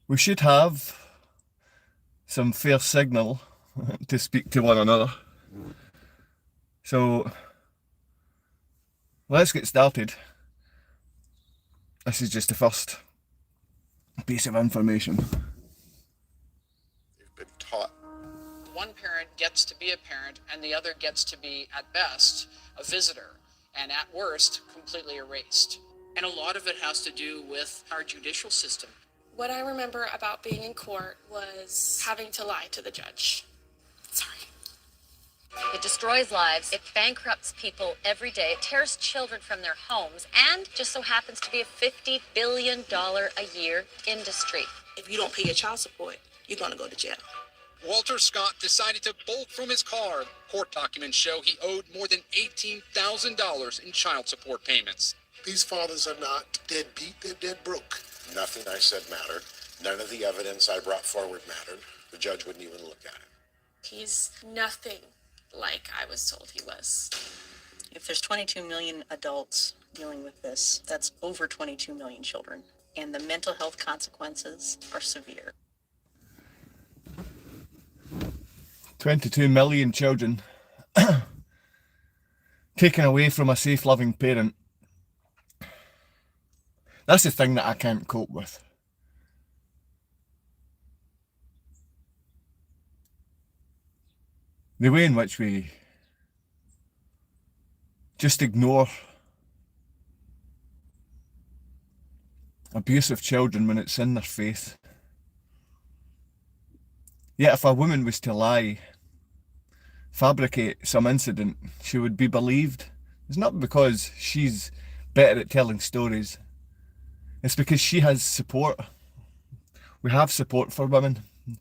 we should have some fair signal to speak to one another. So let's get started. This is just the first piece of information. They've been taught. One parent gets to be a parent and the other gets to be, at best, a visitor, and at worst, completely erased. And a lot of it has to do with our judicial system. What I remember about being in court was having to lie to the judge. Sorry. It destroys lives. It bankrupts people every day. It tears children from their homes and just so happens to be a $50 billion a year industry. If you don't pay your child support, you're going to go to jail. Walter Scott decided to bolt from his car. Court documents show he owed more than $18,000 in child support payments. These fathers are not deadbeat, they're dead broke. Nothing I said mattered. None of the evidence I brought forward mattered. The judge wouldn't even look at it. He's nothing like I was told he was. If there's 22 million adults dealing with this, that's over 22 million children. And the mental health consequences are severe. 22 million children taken away from a safe, loving parent. That's the thing that I can't cope with. The way in which we just ignore abuse of children when it's in their face. Yet if a woman was to lie, fabricate some incident, she would be believed. It's not because she's better at telling stories. It's because she has support. We have support for women.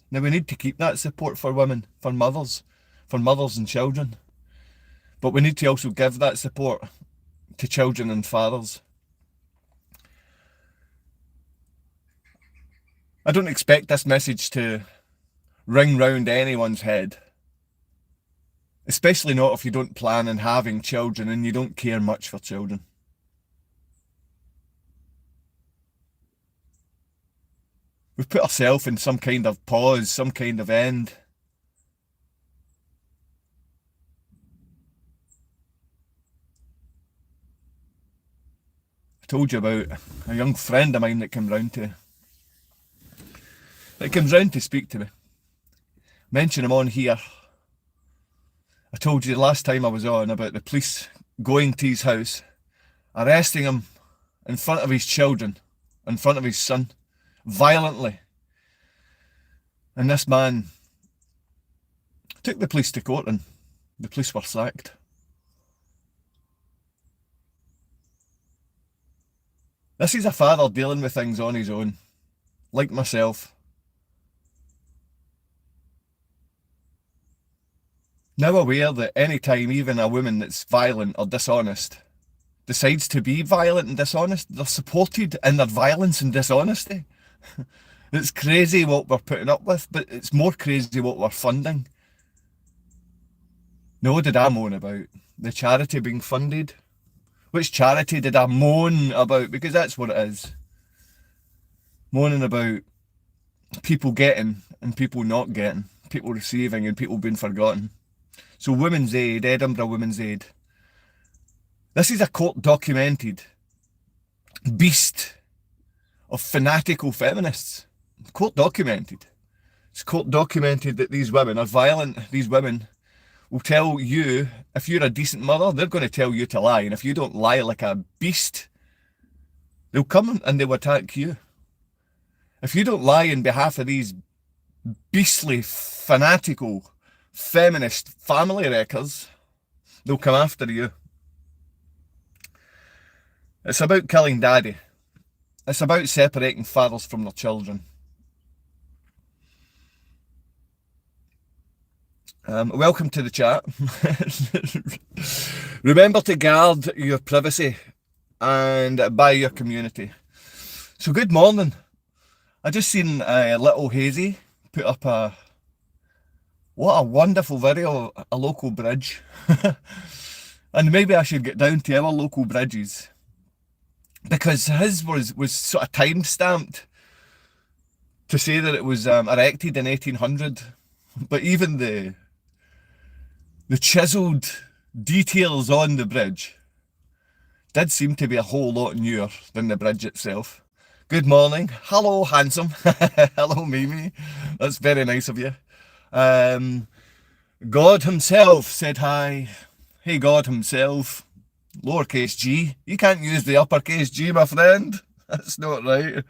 Now we need to keep that support for women, for mothers and children. But we need to also give that support to children and fathers. I don't expect this message to ring round anyone's head. Especially not if you don't plan on having children and you don't care much for children. We've put ourselves in some kind of pause, some kind of end. I told you about a young friend of mine that comes round to speak to me. Mention him on here. I told you the last time I was on about the police going to his house, arresting him in front of his children, in front of his son, violently. And this man took the police to court and the police were sacked. This is a father dealing with things on his own, like myself. Now aware that any time even a woman that's violent or dishonest decides to be violent and dishonest, they're supported in their violence and dishonesty. It's crazy what we're putting up with, but it's more crazy what we're funding. Now, what did I moan about? The charity being funded? Which charity did I moan about? Because that's what it is. Moaning about people getting and people not getting, people receiving and people being forgotten. So Women's Aid, Edinburgh Women's Aid. This is a court-documented beast of fanatical feminists. Court-documented. It's court-documented that these women are violent. These women will tell you, if you're a decent mother, they're going to tell you to lie. And if you don't lie like a beast, they'll come and they'll attack you. If you don't lie in behalf of these beastly, fanatical, feminist family wreckers, they'll come after you. It's about killing daddy. It's about separating fathers from their children. Welcome to the chat. Remember to guard your privacy and buy your community. So good morning. I just seen Little Hazy put up what a wonderful video of a local bridge. And maybe I should get down to our local bridges, because his was sort of time stamped to say that it was erected in 1800, but even the chiselled details on the bridge did seem to be a whole lot newer than the bridge itself. Good morning. Hello, handsome. Hello, Mimi. That's very nice of you. God himself said hi. Hey, God himself. Lowercase g. You can't use the uppercase G, my friend. That's not right.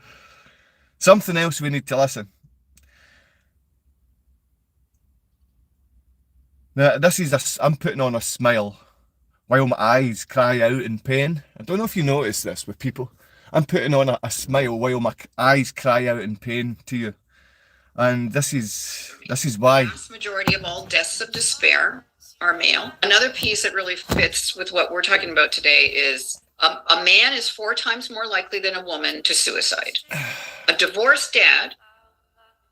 Something else we need to listen. Now, this is I'm putting on a smile while my eyes cry out in pain. I don't know if you notice this with people. I'm putting on a smile while my eyes cry out in pain to you. And this is why. The vast majority of all deaths of despair are male. Another piece that really fits with what we're talking about today is a man is 4 times more likely than a woman to suicide. A divorced dad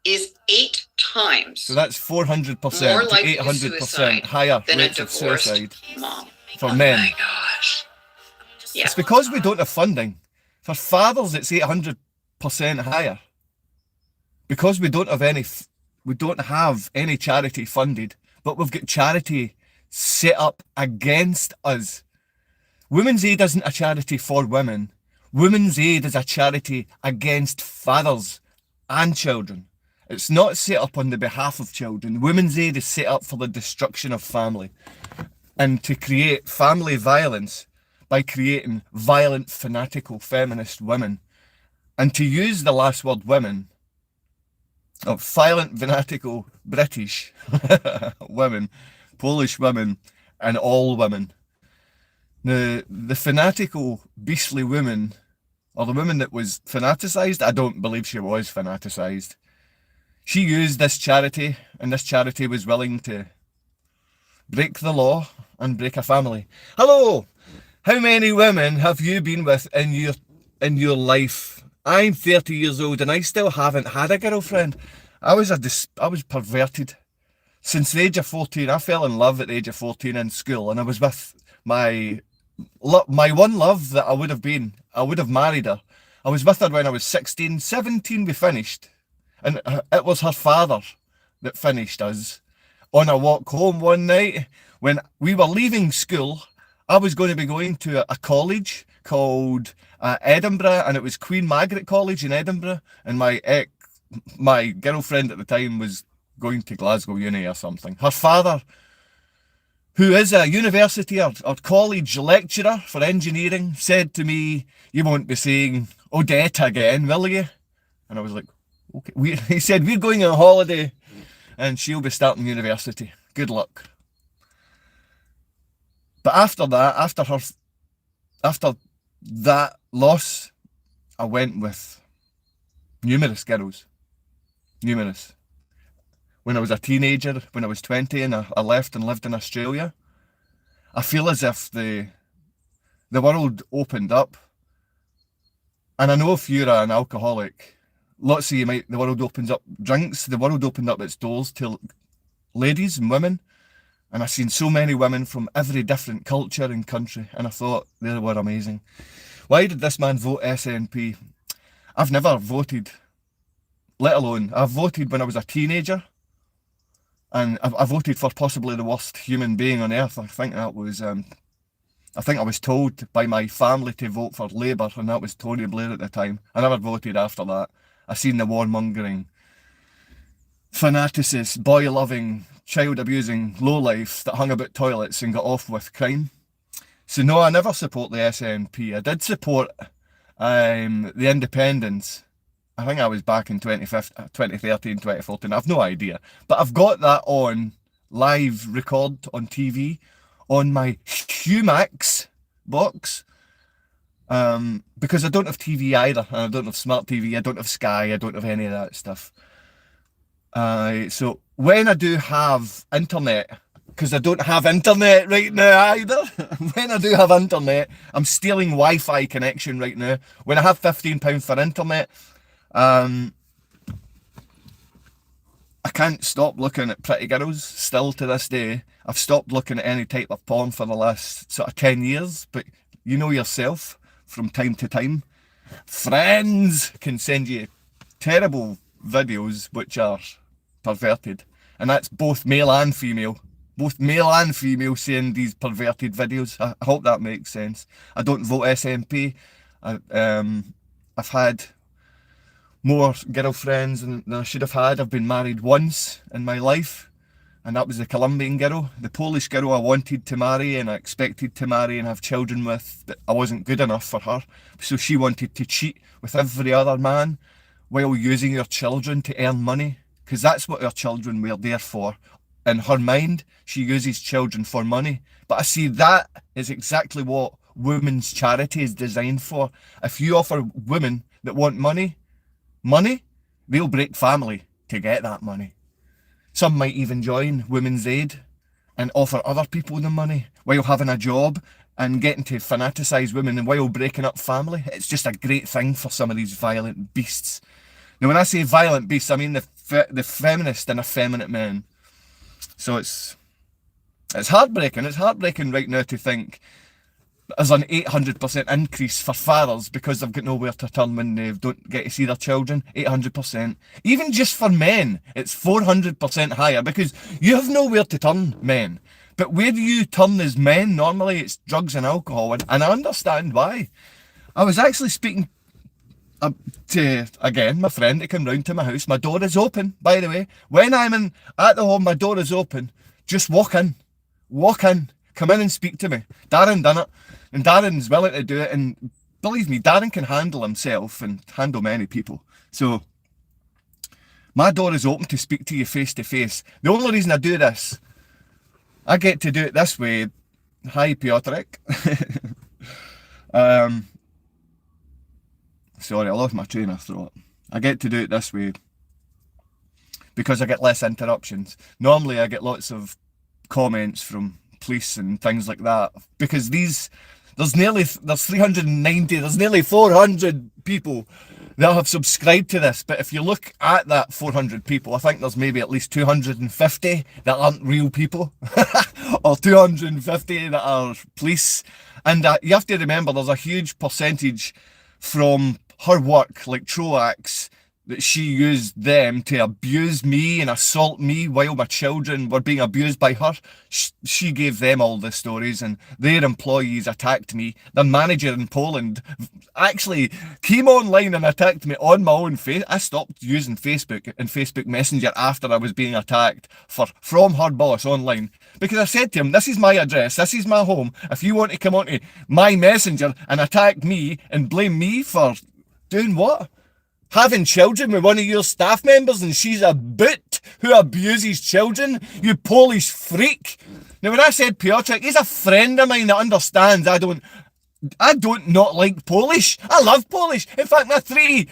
is 8 times. So that's 400% more to likely 800% higher than a rates of divorced suicide mom. for men. Oh my gosh. Yeah. It's because we don't have funding. For fathers, it's 800% higher. Because we don't have any charity funded, but we've got charity set up against us. Women's Aid isn't a charity for women. Women's Aid is a charity against fathers and children. It's not set up on the behalf of children. Women's Aid is set up for the destruction of family and to create family violence by creating violent, fanatical, feminist women. And to use the last word women, of violent, fanatical, British women, Polish women, and all women. The fanatical, beastly woman, or the woman that was fanaticized, I don't believe she was fanaticized. She used this charity, and this charity was willing to break the law and break a family. Hello! How many women have you been with in your life? I'm 30 years old and I still haven't had a girlfriend. I was perverted. Since the age of 14, I fell in love at the age of 14 in school, and I was with my one love that I would have married her. I was with her when I was 16, 17 we finished. And it was her father that finished us. On a walk home one night, when we were leaving school, I was going to be going to a college called Edinburgh, and it was Queen Margaret College in Edinburgh, and my girlfriend at the time was going to Glasgow Uni or something. Her father, who is a university or college lecturer for engineering, said to me, "You won't be saying Odette again, will you?" And I was like, okay. He said, "We're going on holiday and she'll be starting university. Good luck." But after that loss, I went with numerous girls. Numerous. When I was a teenager, when I was 20 and I left and lived in Australia, I feel as if the world opened up. And I know if you're an alcoholic, lots of the world opens up drinks, the world opened up its doors to ladies and women. And I've seen so many women from every different culture and country, and I thought they were amazing. Why did this man vote SNP? I've never voted, let alone, I've voted when I was a teenager, and I voted for possibly the worst human being on earth. I think I was told by my family to vote for Labour, and that was Tony Blair at the time. I never voted after that. I seen the warmongering, fanaticist, boy-loving, child-abusing lowlife that hung about toilets and got off with crime. So no, I never support the SNP. I did support the independents. I think I was back in 2013, 2014. I've no idea. But I've got that on live record on TV on my Humax box. Because I don't have TV either. And I don't have smart TV. I don't have Sky. I don't have any of that stuff. So when I do have internet, because I don't have internet right now either, when I do have internet, I'm stealing Wi-Fi connection right now. When I have £15 for internet, I can't stop looking at pretty girls still to this day. I've stopped looking at any type of porn for the last sort of 10 years, but you know yourself, from time to time, friends can send you terrible videos which are perverted, and that's both male and female. Both male and female seeing these perverted videos. I hope that makes sense. I don't vote SNP. I've had more girlfriends than I should have had. I've been married once in my life, and that was the Colombian girl. The Polish girl I wanted to marry and I expected to marry and have children with, but I wasn't good enough for her. So she wanted to cheat with every other man while using her children to earn money, because that's what her children were there for. In her mind, she uses children for money. But I see that is exactly what women's charity is designed for. If you offer women that want money, they'll break family to get that money. Some might even join Women's Aid and offer other people the money while having a job and getting to fanaticize women and while breaking up family. It's just a great thing for some of these violent beasts. Now, when I say violent beasts, I mean the feminist and effeminate men. So it's heartbreaking. It's heartbreaking right now to think there's an 800% increase for fathers because they've got nowhere to turn when they don't get to see their children. 800%. Even just for men, it's 400% higher because you have nowhere to turn, men. But where do you turn as men? Normally it's drugs and alcohol, and I understand why. I was actually speaking to, again, my friend that came round to my house. My door is open, by the way. When I'm at the home, my door is open. Just walk in. Come in and speak to me. Darren done it, and Darren's willing to do it, and believe me, Darren can handle himself and handle many people. So my door is open to speak to you face to face. The only reason I do this, I get to do it this way. Hi, Piotrek. Sorry, I lost my train of thought. I get to do it this way because I get less interruptions. Normally I get lots of comments from police and things like that, because there's 390, there's nearly 400 people that have subscribed to this. But if you look at that 400 people, I think there's maybe at least 250 that aren't real people or 250 that are police. And you have to remember there's a huge percentage from her work, like Troax, that she used them to abuse me and assault me while my children were being abused by her. She gave them all the stories, and their employees attacked me. The manager in Poland actually came online and attacked me on my own face. I stopped using Facebook and Facebook Messenger after I was being attacked from her boss online, because I said to him, this is my address, this is my home. If you want to come onto my messenger and attack me and blame me for doing what? Having children with one of your staff members, and she's a boot who abuses children, you Polish freak. Now, when I said Piotrek, he's a friend of mine that understands I don't not like Polish. I love Polish. In fact, my 3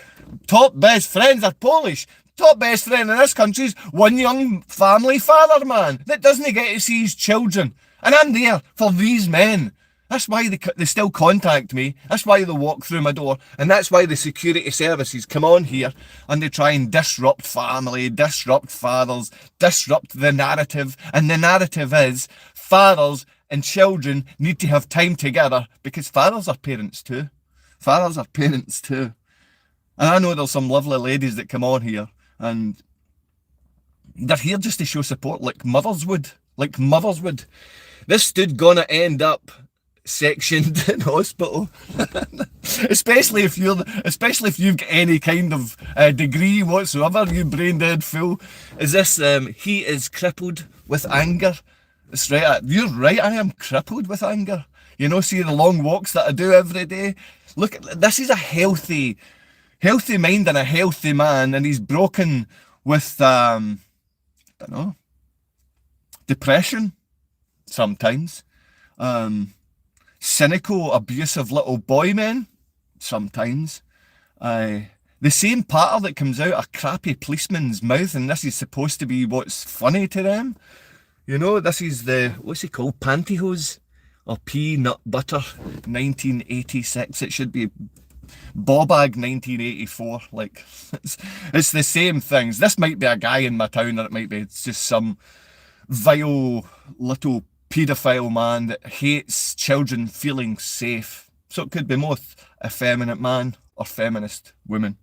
top best friends are Polish. Top best friend in this country is one young family father man that doesn't get to see his children. And I'm there for these men. That's why they still contact me. That's why they walk through my door. And that's why the security services come on here and they try and disrupt family, disrupt fathers, disrupt the narrative. And the narrative is fathers and children need to have time together, because fathers are parents too. Fathers are parents too. And I know there's some lovely ladies that come on here and they're here just to show support like mothers would. Like mothers would. This dude gonna end up sectioned in hospital. especially if you've got any kind of degree whatsoever, you brain dead fool. Is this he is crippled with anger? It's right. You're right, I am crippled with anger. You know, see the long walks that I do every day. Look, this is a healthy mind and a healthy man, and he's broken with I don't know, depression sometimes. Cynical, abusive little boy men, sometimes. The same patter that comes out a crappy policeman's mouth, and this is supposed to be what's funny to them. You know, this is what's it called? Pantyhose? Or peanut butter 1986. It should be Bobag 1984. Like, it's the same things. This might be a guy in my town, or it might be it's just some vile little paedophile man that hates children feeling safe. So it could be both effeminate man or feminist woman.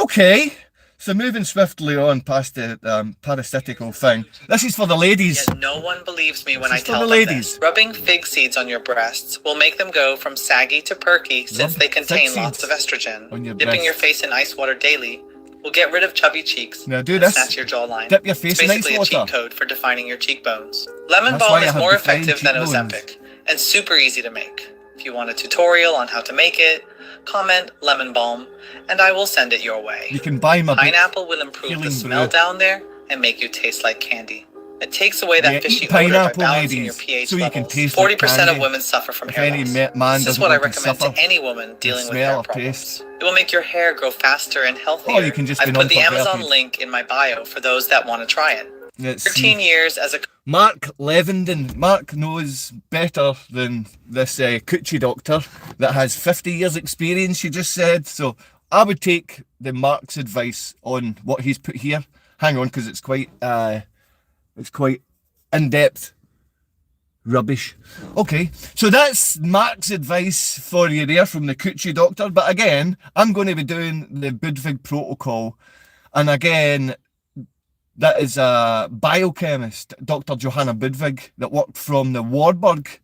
Okay, So moving swiftly on past the parasitical thing. This is for the ladies. Yet no one believes me when I This is for tell the them ladies. this. Rubbing fig seeds on your breasts will make them go from saggy to perky since Rub they contain fig lots of seeds estrogen. on your Dipping your breasts. face in ice water daily will get rid of chubby cheeks Now do and this. snatch your jawline. Dip your face It's in ice basically a water. cheat code for defining your cheekbones. Lemon That's balm why I is have more defined effective than cheekbones. Ozempic and super easy to make. If you want a tutorial on how to make it, comment lemon balm and I will send it your way. You can buy my book, Pineapple will improve Healing the smell Brew. down there and make you taste like candy. It takes away that Yeah, fishy eat odor by pineapple, balancing your ladies, pH so you levels. can taste like 40% of candy. women suffer from If hair any loss. man This is doesn't what I want to recommend suffer to any woman dealing with smell hair of problems. taste. It will make your hair grow faster and healthier. Or you can just be I've put the non-perverted. Amazon link in my bio for those that want to try it. Let's 13 see. years as a Mark Levenden. Mark knows better than this coochie doctor that has 50 years experience, she just said. So I would take the Mark's advice on what he's put here. Hang on, because it's quite in-depth rubbish. Okay, so that's Mark's advice for you there from the coochie doctor. But again, I'm going to be doing the Budvig protocol. And again, that is a biochemist, Dr. Johanna Budvig, that worked from the Warburg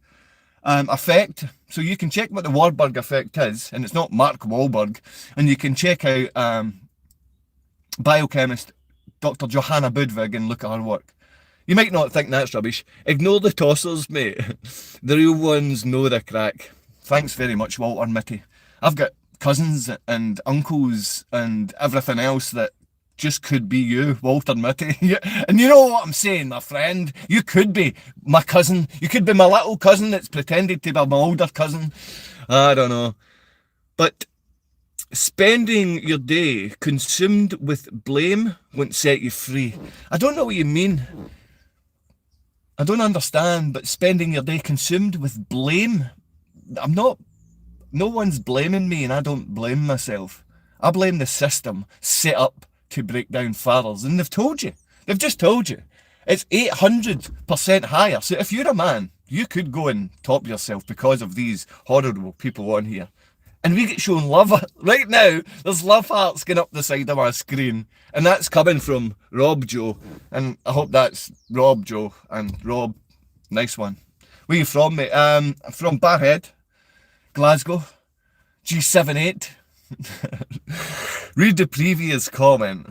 effect. So you can check what the Warburg effect is, and it's not Mark Wahlberg. And you can check out biochemist Dr. Johanna Budvig and look at her work. You might not think that's rubbish. Ignore the tossers, mate. The real ones know the crack. Thanks very much, Walter Mitty. I've got cousins and uncles and everything else that just could be you, Walter Mitty. And you know what I'm saying, my friend? You could be my cousin. You could be my little cousin that's pretended to be my older cousin. I don't know. But spending your day consumed with blame won't set you free. I don't know what you mean. I don't understand, but spending your day consumed with blame? No one's blaming me and I don't blame myself. I blame the system set up to break down fathers, and they've told you. They've just told you. It's 800% higher. So if you're a man, you could go and top yourself because of these horrible people on here. And we get shown love. Right now, there's love hearts going up the side of my screen. And that's coming from Rob Joe. And I hope that's Rob Joe. And Rob, nice one. Where you from, mate? I'm from Barhead, Glasgow, G78. Read the previous comment.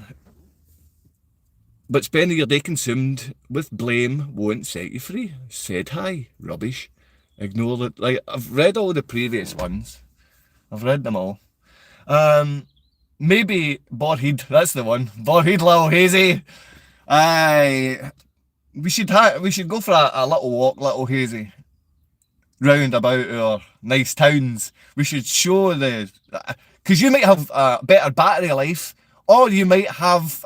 But spending your day consumed with blame won't set you free. Said hi. Rubbish. Ignore it. Like, I've read all the previous ones. I've read them all. Maybe Borheed, that's the one. Borheed, little hazy. Aye. We should go for a little walk, little hazy, round about our nice towns. We should show because you might have a better battery life, or you might have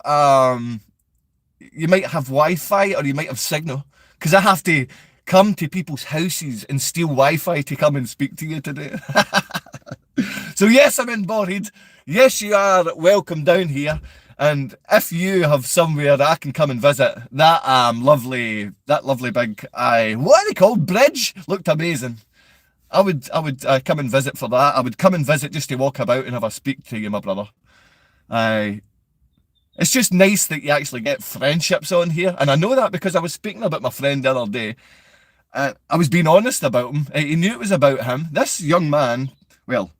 Wi-Fi, or you might have signal. Because I have to come to people's houses and steal Wi-Fi to come and speak to you today. So yes, I'm in Borheed. Yes, you are welcome down here. And if you have somewhere that I can come and visit, that lovely big what are they called? Bridge looked amazing. I would come and visit for that. I would come and visit just to walk about and have a speak to you, my brother. It's just nice that you actually get friendships on here, and I know that because I was speaking about my friend the other day. I was being honest about him. He knew it was about him. This young man, well,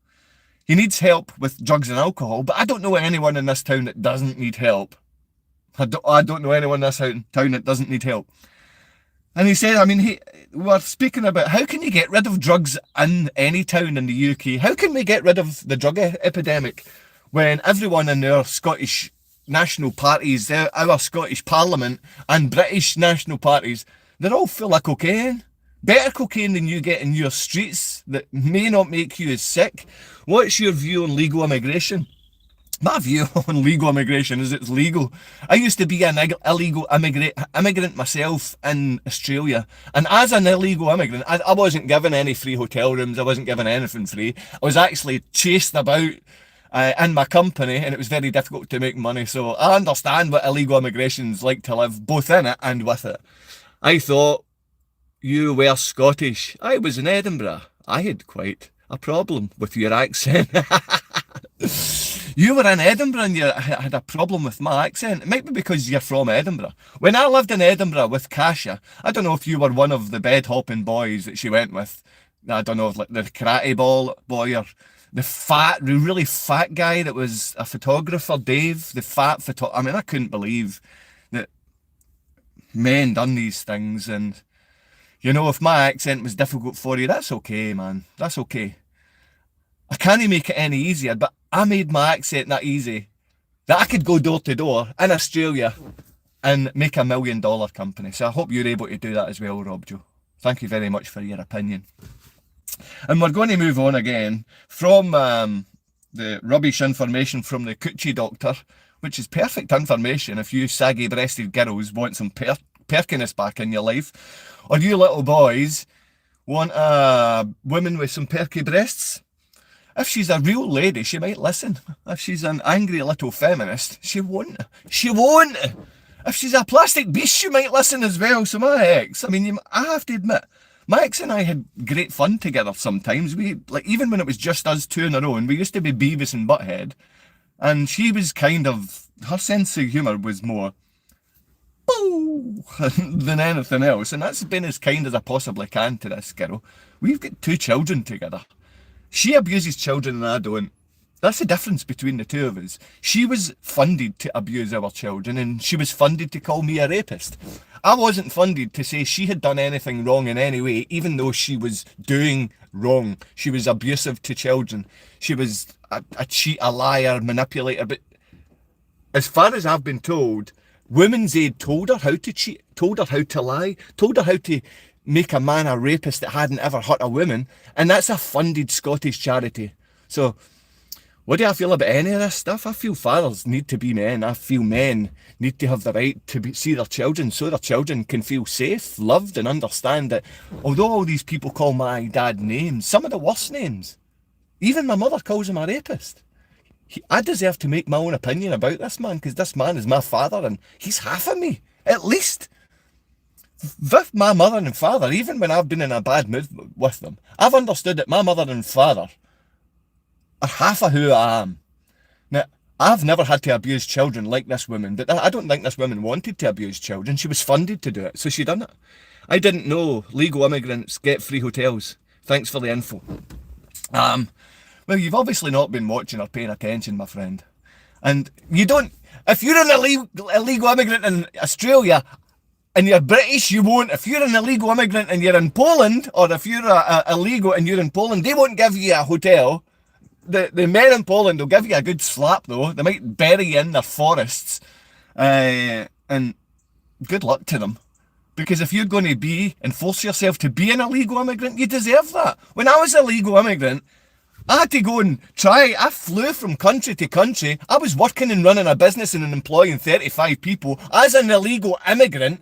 he needs help with drugs and alcohol, but I don't know anyone in this town that doesn't need help. I don't know anyone in this town that doesn't need help. And he said, we were speaking about how can you get rid of drugs in any town in the UK? How can we get rid of the drug epidemic when everyone in our Scottish national parties, our Scottish Parliament and British national parties, they're all full of cocaine? Better cocaine than you get in your streets that may not make you as sick. What's your view on legal immigration? My view on legal immigration is it's legal. I used to be an illegal immigrant myself in Australia. And as an illegal immigrant, I wasn't given any free hotel rooms. I wasn't given anything free. I was actually chased about in my company, and it was very difficult to make money. So I understand what illegal immigration's like to live both in it and with it. I thought you were Scottish. I was in Edinburgh. I had quite a problem with your accent. You were in Edinburgh and you had a problem with my accent. It might be because you're from Edinburgh. When I lived in Edinburgh with Kasia, I don't know if you were one of the bed hopping boys that she went with. I don't know, like the karate ball boy or the really fat guy that was a photographer, Dave, the fat photographer. I mean, I couldn't believe that men done these things. And, you know, if my accent was difficult for you, that's okay, man. That's okay. I can't make it any easier, but I made my accent that easy that I could go door to door in Australia and make $1 million company. So I hope you're able to do that as well, Rob Joe. Thank you very much for your opinion. And we're going to move on again from the rubbish information from the coochie doctor, which is perfect information if you saggy-breasted girls want some perkiness back in your life, or you little boys want a woman with some perky breasts. If she's a real lady, she might listen. If she's an angry little feminist, she won't. She won't! If she's a plastic beast, she might listen as well. So my ex, I mean, I have to admit, my ex and I had great fun together sometimes. Even when it was just us two on our own, we used to be Beavis and Butthead. And she was her sense of humour was more boo than anything else. And that's been as kind as I possibly can to this girl. We've got 2 children together. She abuses children and I don't. That's the difference between the two of us. She was funded to abuse our children and she was funded to call me a rapist. I wasn't funded to say she had done anything wrong in any way, even though she was doing wrong. She was abusive to children. She was a cheat, a liar, manipulator. But as far as I've been told, Women's Aid told her how to cheat, told her how to lie, told her how to make a man a rapist that hadn't ever hurt a woman, and that's a funded Scottish charity. So what do I feel about any of this stuff? I feel fathers need to be men. I feel men need to have the right to see their children so their children can feel safe, loved, and understand that although all these people call my dad names, some of the worst names, even my mother calls him a rapist. I deserve to make my own opinion about this man, because this man is my father and he's half of me, at least. With my mother and father, even when I've been in a bad mood with them, I've understood that my mother and father are half of who I am. Now, I've never had to abuse children like this woman, but I don't think this woman wanted to abuse children. She was funded to do it, so she done it. I didn't know legal immigrants get free hotels. Thanks for the info. Well, you've obviously not been watching or paying attention, my friend. And you don't, if you're an illegal immigrant in Australia, and you're British, you won't. If you're an illegal immigrant and you're in Poland, or if you're illegal and you're in Poland, they won't give you a hotel. The men in Poland will give you a good slap, though. They might bury you in their forests. And good luck to them. Because if you're going to force yourself to be an illegal immigrant, you deserve that. When I was a legal immigrant, I had to go and try. I flew from country to country. I was working and running a business and employing 35 people as an illegal immigrant.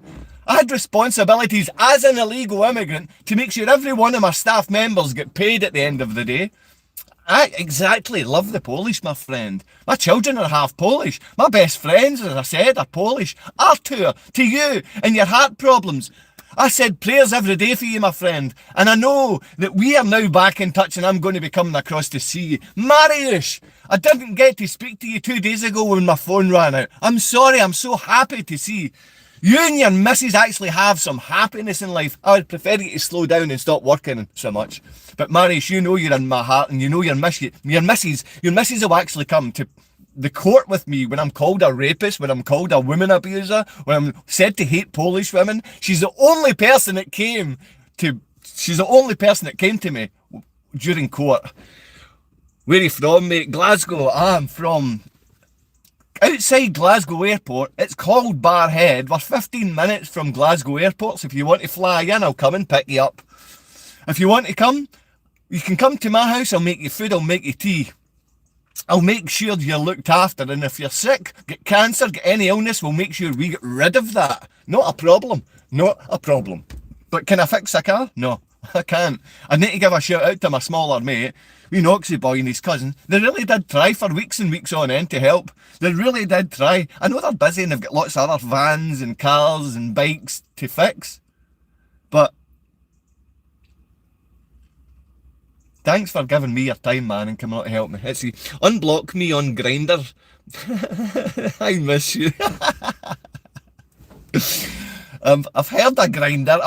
I had responsibilities as an illegal immigrant to make sure every one of my staff members get paid at the end of the day. I exactly love the Polish, my friend. My children are half Polish. My best friends, as I said, are Polish. Artur, to you and your heart problems, I said prayers every day for you, my friend. And I know that we are now back in touch and I'm going to be coming across to see you. Mariusz, I didn't get to speak to you 2 days ago when my phone ran out. I'm sorry, I'm so happy to see you and your missus actually have some happiness in life. I would prefer you to slow down and stop working so much. But Mariusz, you know you're in my heart and you know your missus will actually come to the court with me when I'm called a rapist, when I'm called a woman abuser, when I'm said to hate Polish women. She's the only person that came to me during court. Where are you from, mate? Glasgow. I'm from outside Glasgow Airport. It's called Barhead. We're 15 minutes from Glasgow Airport, so if you want to fly in, I'll come and pick you up. If you want to come, you can come to my house. I'll make you food, I'll make you tea. I'll make sure you're looked after, and if you're sick, get cancer, get any illness, we'll make sure we get rid of that. Not a problem. Not a problem. But can I fix a car? No, I can't. I need to give a shout out to my smaller mate, wee Noxie boy and his cousin. They really did try for weeks and weeks on end to help. They really did try. I know they're busy and they've got lots of other vans and cars and bikes to fix. But Thanks for giving me your time, man, and coming out to help me. Let's see. Unblock me on Grindr. I miss you. I've heard of Grindr.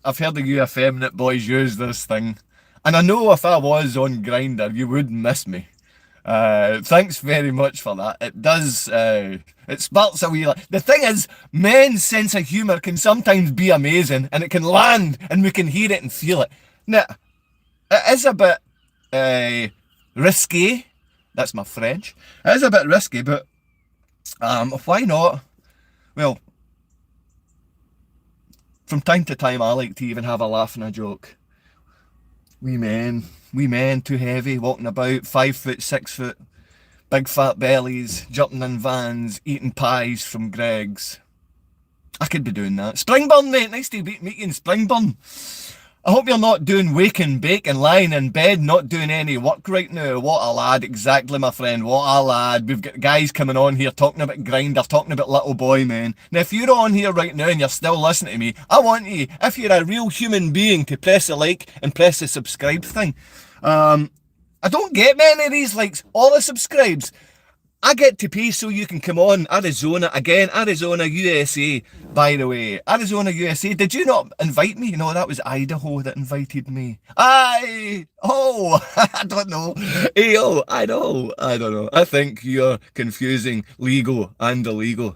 I've heard the you effeminate boys use this thing, and I know if I was on Grindr, you would miss me. Thanks very much for that. It does. It sparks a wee. The thing is, men's sense of humour can sometimes be amazing, and it can land, and we can hear it and feel it. Now, it is a bit risky. That's my French. It is a bit risky, but why not? Well, from time to time, I like to even have a laugh and a joke. We men, too heavy, walking about, 5 foot, 6 foot, big fat bellies, jumping in vans, eating pies from Greg's. I could be doing that. Springburn, mate, nice to meet you in Springburn. I hope you're not doing wake and bake and lying in bed, not doing any work right now. What a lad, exactly, my friend, what a lad. We've got guys coming on here talking about Grindr, talking about little boy, man. Now, if you're on here right now and you're still listening to me, I want you, if you're a real human being, to press the like and press the subscribe thing. I don't get many of these likes or the subscribes. I get to pay so you can come on. Arizona, again, Arizona, USA, by the way. Arizona, USA. Did you not invite me? No, that was Idaho that invited me. I don't know. I don't know. I think you're confusing legal and illegal.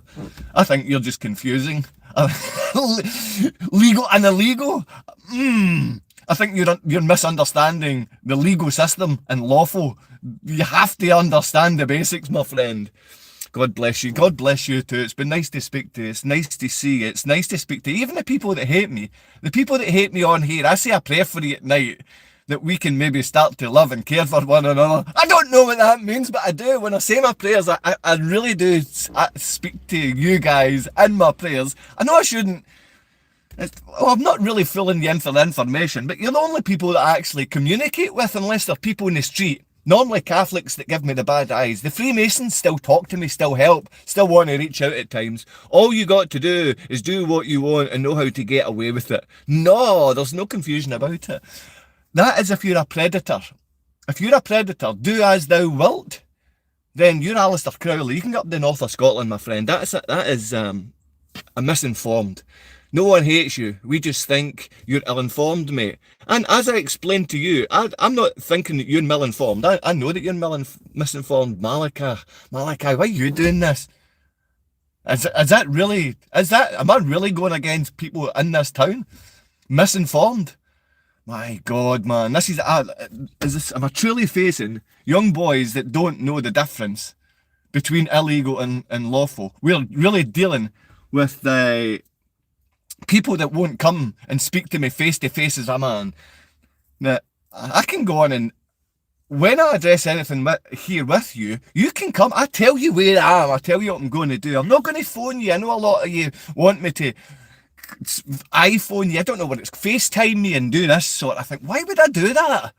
I think you're just confusing legal and illegal. I think you're misunderstanding the legal system and lawful. You have to understand the basics, my friend. God bless you. God bless you too. It's been nice to speak to you. It's nice to see you. It's nice to speak to you. Even the people that hate me. The people that hate me on here, I say a prayer for you at night that we can maybe start to love and care for one another. I don't know what that means, but I do. When I say my prayers, I really do speak to you guys in my prayers. I know I shouldn't. I'm not really filling you in for the information, but you're the only people that I actually communicate with, unless they're people in the street. Normally Catholics that give me the bad eyes. The Freemasons still talk to me, still help, still want to reach out at times. All you got to do is do what you want and know how to get away with it. No, there's no confusion about it. That is if you're a predator. If you're a predator, do as thou wilt, then you're Alistair Crowley. You can get up the north of Scotland, my friend. That is a misinformed. No one hates you. We just think you're ill-informed, mate. And as I explained to you, I'm not thinking that you're ill-informed. I know that you're misinformed. Malachi, why are you doing this? Am I really going against people in this town? Misinformed? My God, man. Am I truly facing young boys that don't know the difference between illegal and lawful? We're really dealing with the people that won't come and speak to me face to face as a man. Now, I can go on, and when I address anything here with you, you can come. I tell you where I am. I tell you what I'm going to do. I'm not going to phone you. I know a lot of you want me to iPhone you. I don't know what it's. FaceTime me and do this sort of thing. Why would I do that?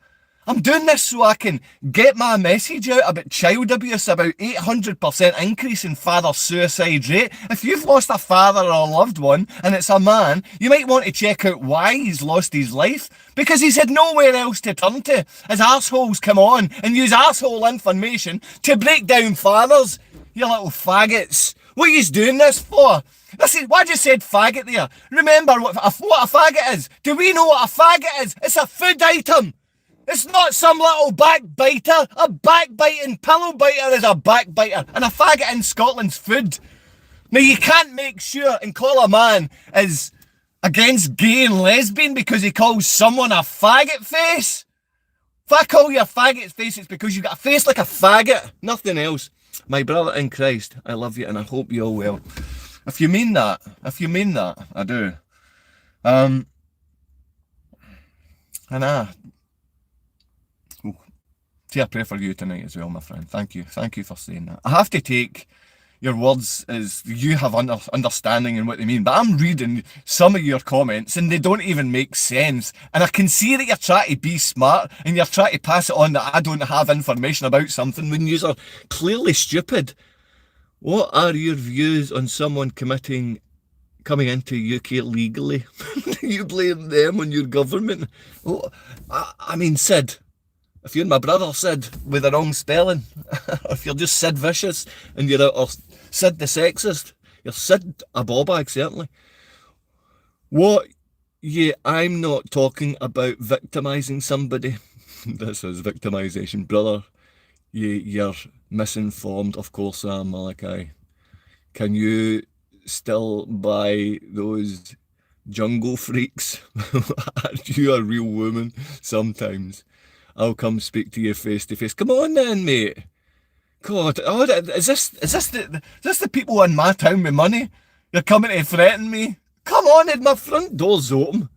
I'm doing this so I can get my message out about child abuse, about 800% increase in father suicide rate. If you've lost a father or a loved one, and it's a man, you might want to check out why he's lost his life. Because he's had nowhere else to turn to. His arseholes come on and use arsehole information to break down fathers. You little faggots. What are you doing this for? Listen, why just said faggot there? Remember what a faggot is. Do we know what a faggot is? It's a food item. It's not some little backbiter. A backbiting pillow biter is a backbiter. And a faggot in Scotland's food. Now, you can't make sure and call a man is against gay and lesbian because he calls someone a faggot face. If I call you a faggot face, it's because you got a face like a faggot. Nothing else. My brother in Christ, I love you and I hope you're well. If you mean that, I do. See, I pray for you tonight as well, my friend. Thank you for saying that. I have to take your words as you have understanding in what they mean, but I'm reading some of your comments and they don't even make sense. And I can see that you're trying to be smart and you're trying to pass it on that I don't have information about something when you are clearly stupid. What are your views on someone coming into UK legally? You blame them on your government? Oh, I mean, Sid, If you're my brother, Sid, with the wrong spelling, or if you're just Sid Vicious and you're or Sid the sexist, you're Sid a ballbag, certainly. What? Yeah, I'm not talking about victimising somebody. This is victimisation, brother. You're misinformed. Of course I am, Malachi. Can you still buy those jungle freaks? Are you a real woman? Sometimes. I'll come speak to you face to face. Come on then, mate. God, oh, is this the people in my town with money? You're coming to threaten me? Come on, Ed, my front door's open.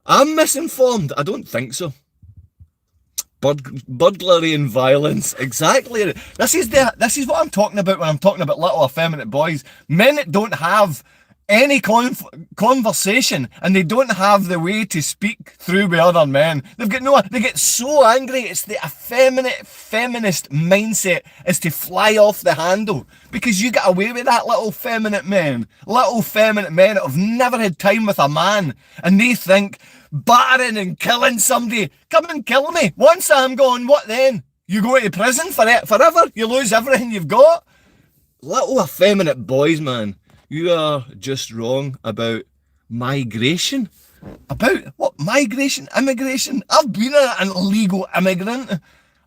I'm misinformed. I don't think so. Burglary and violence, exactly. This is what I'm talking about when I'm talking about little effeminate boys. Men that don't have any conversation and they don't have the way to speak through with other men. They get so angry. It's the effeminate feminist mindset is to fly off the handle because you get away with that, little feminine men that have never had time with a man, and they think battering and killing somebody, come and kill me. Once I'm gone, what then? You go to prison for it forever? You lose everything you've got? Little effeminate boys, man. You are just wrong about migration. About what? Migration? Immigration? I've been an illegal immigrant.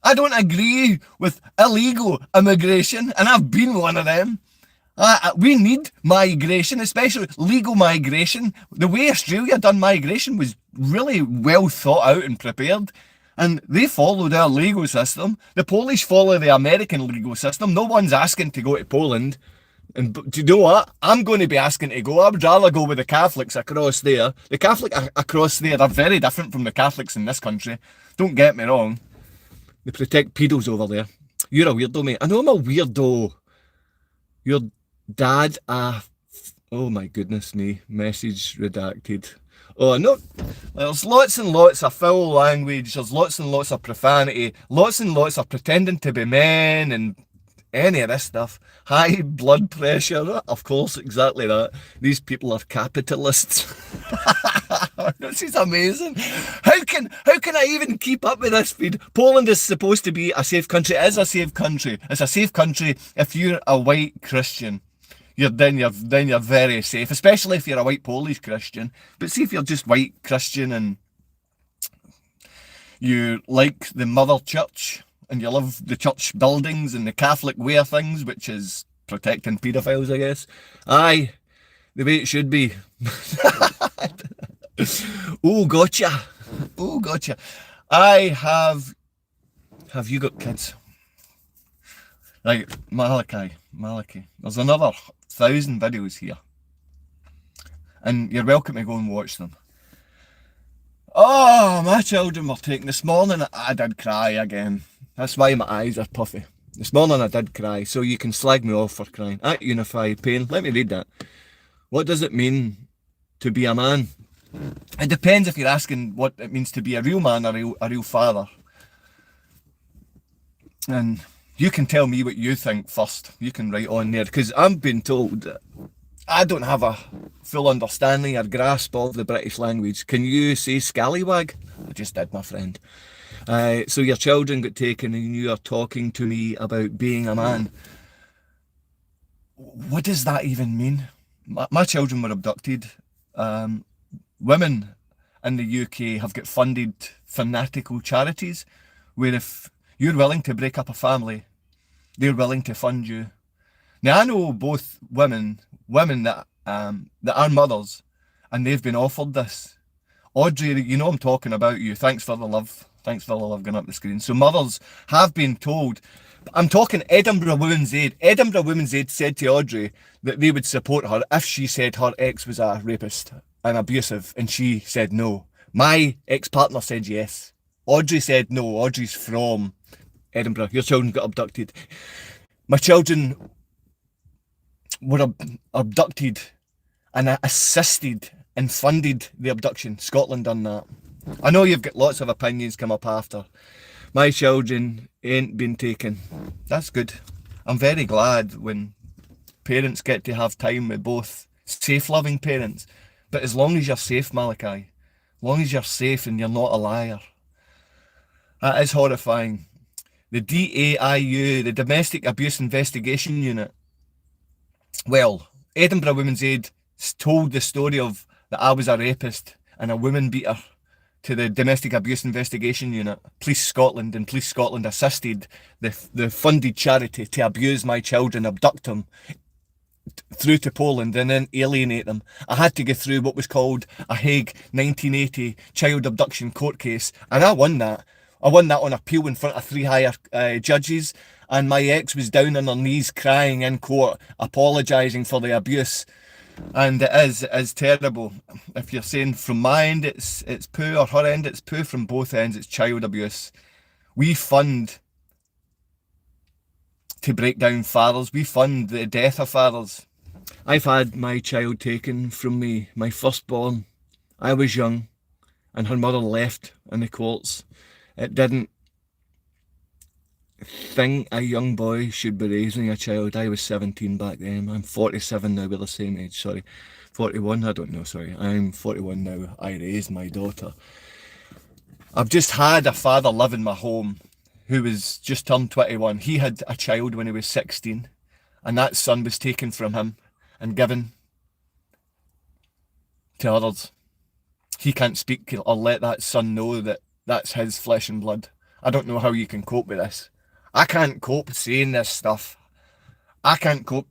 I don't agree with illegal immigration, and I've been one of them. We need migration, especially legal migration. The way Australia done migration was really well thought out and prepared, and they followed our legal system. The Polish follow the American legal system. No one's asking to go to Poland. And do you know what? I'm going to be asking to go. I would rather go with the Catholics across there. The Catholics across there are very different from the Catholics in this country. Don't get me wrong. They protect pedos over there. You're a weirdo, mate. I know I'm a weirdo. Your dad, oh my goodness me. Message redacted. Oh, no. There's lots and lots of foul language. There's lots and lots of profanity. Lots and lots of pretending to be men and any of this stuff. High blood pressure, of course, exactly that. These people are capitalists. This is amazing. How can I even keep up with this feed? Poland is supposed to be a safe country. It is a safe country. It's a safe country if you're a white Christian. You're very safe, especially if you're a white Polish Christian. But see if you're just white Christian and you like the mother church, and you love the church buildings and the Catholic way of things, which is protecting paedophiles, I guess. Aye, the way it should be. Oh, gotcha. Oh, gotcha. Have you got kids? Right, Malachi. There's another 1,000 videos here. And you're welcome to go and watch them. Oh, my children were taken. This morning I did cry again. That's why my eyes are puffy. This morning I did cry, so you can slag me off for crying. At Unify Pain, let me read that. What does it mean to be a man? It depends if you're asking what it means to be a real man or a real father. And you can tell me what you think first. You can write on there, because I'm being told that I don't have a full understanding or grasp of the British language. Can you say scallywag? I just did, my friend. So your children got taken and you are talking to me about being a man. What does that even mean? My children were abducted. Women in the UK have got funded fanatical charities where if you're willing to break up a family, they're willing to fund you. Now I know both women that are mothers, and they've been offered this. Audrey, you know I'm talking about you. Thanks for the love. Thanks for the love going up the screen. So mothers have been told. I'm talking Edinburgh Women's Aid. Edinburgh Women's Aid said to Audrey that they would support her if she said her ex was a rapist and abusive, and she said no. My ex-partner said yes. Audrey said no. Audrey's from Edinburgh. Your children got abducted. My children were abducted and assisted and funded the abduction. Scotland done that. I know you've got lots of opinions come up after. My children ain't been taken. That's good. I'm very glad when parents get to have time with both safe, loving parents. But as long as you're safe, Malachi, as long as you're safe and you're not a liar, That is horrifying. The DAIU, the Domestic Abuse Investigation Unit. Well, Edinburgh Women's Aid told the story of that I was a rapist and a woman beater to the Domestic Abuse Investigation Unit. Police Scotland, and Police Scotland assisted the funded charity to abuse my children, abduct them through to Poland and then alienate them. I had to go through what was called a Hague 1980 child abduction court case, and I won that. I won that on appeal in front of 3 higher judges, and my ex was down on her knees crying in court, apologising for the abuse. And it is terrible. If you're saying from my end it's poo, or her end it's poo, from both ends it's child abuse. We fund to break down fathers. We fund the death of fathers. I've had my child taken from me, my firstborn. I was young and her mother left in the courts. It didn't think a young boy should be raising a child. I was 17 back then. I'm 47 now, we're the same age, sorry. 41, I don't know, sorry. I'm 41 now. I raised my daughter. I've just had a father live in my home who was just turned 21. He had a child when he was 16, and that son was taken from him and given to others. He can't speak or let that son know that that's his flesh and blood. I don't know how you can cope with this. I can't cope saying this stuff. I can't cope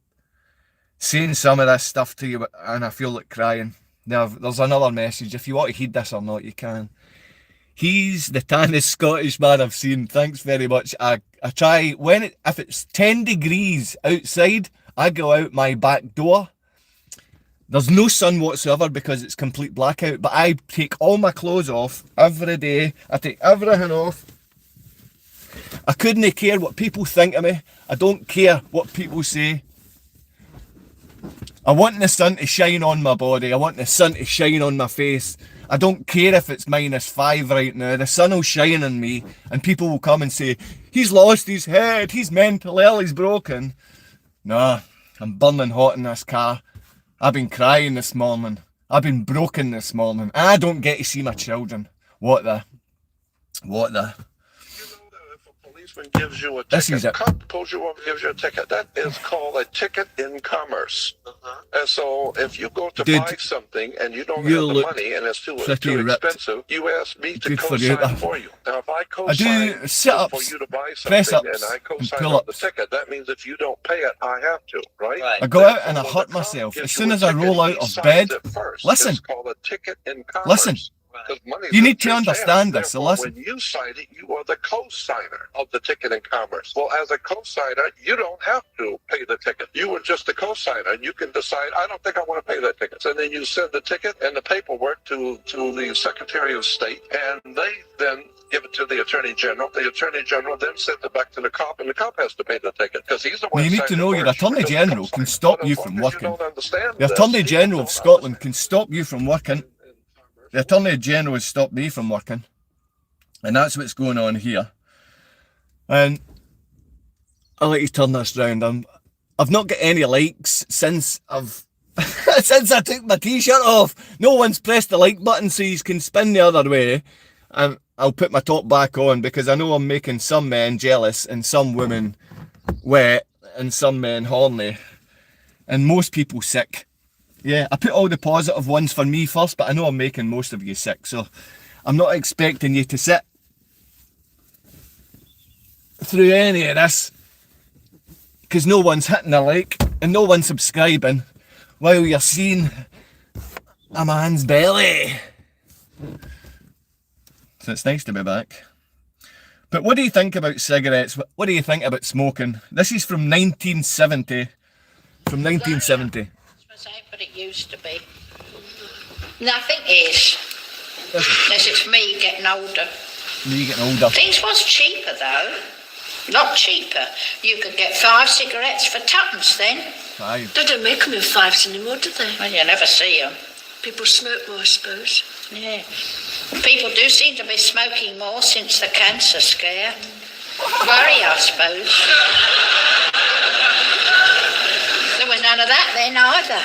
saying some of this stuff to you, and I feel like crying. Now, there's another message. If you want to heed this or not, you can. He's the tannest Scottish man I've seen. Thanks very much. I try, if it's 10 degrees outside, I go out my back door. There's no sun whatsoever because it's complete blackout, but I take all my clothes off every day. I take everything off. I couldn't care what people think of me. I don't care what people say. I want the sun to shine on my body. I want the sun to shine on my face. I don't care if it's -5 right now. The sun will shine on me and people will come and say, he's lost his head, he's mental ill, he's broken. Nah, I'm burning hot in this car. I've been crying this morning. I've been broken this morning. I don't get to see my children. What the? Gives you a ticket, cop pulls you over, gives you a ticket. That is called a ticket in commerce. And so if you go to buy something and you don't have the money and it's too expensive, you ask me to co-sign for you. Now if I co-sign for you to buy something and I co-sign on the ticket, that means if you don't pay it, I have to, right? I go out and I hurt myself. As soon as I roll out of bed, listen, it's called a ticket in commerce. Listen. You need to understand this, so listen. When you sign it, you are the co-signer of the ticket in commerce. Well, as a co-signer, you don't have to pay the ticket. You are just a co-signer, and you can decide, I don't think I want to pay that ticket. And then you send the ticket and the paperwork to the Secretary of State, and they then give it to the Attorney General. The Attorney General then sends it back to the cop, and the cop has to pay the ticket because he's the one. You need to know your Attorney General can stop you from working. The Attorney General of Scotland can stop you from working. The Attorney General has stopped me from working, and that's what's going on here. And I'll let you turn this round. I've not got any likes since since I took my t-shirt off. No one's pressed the like button so you can spin the other way, and I'll put my top back on because I know I'm making some men jealous and some women wet and some men horny and most people sick. Yeah, I put all the positive ones for me first, but I know I'm making most of you sick, so I'm not expecting you to sit through any of this because no one's hitting a like and no one's subscribing while you're seeing a man's belly. So it's nice to be back. But what do you think about cigarettes? What do you think about smoking? This is from 1970. From 1970. But it used to be. Nothing is. Unless it's me getting older. Me getting older. Things was cheaper though. A lot cheaper. You could get 5 cigarettes for tuppence then. 5. They don't make them in 5s anymore, do they? Well, you never see them. People smoke more, I suppose. Yeah. People do seem to be smoking more since the cancer scare. Worry, I suppose. There was none of that then either.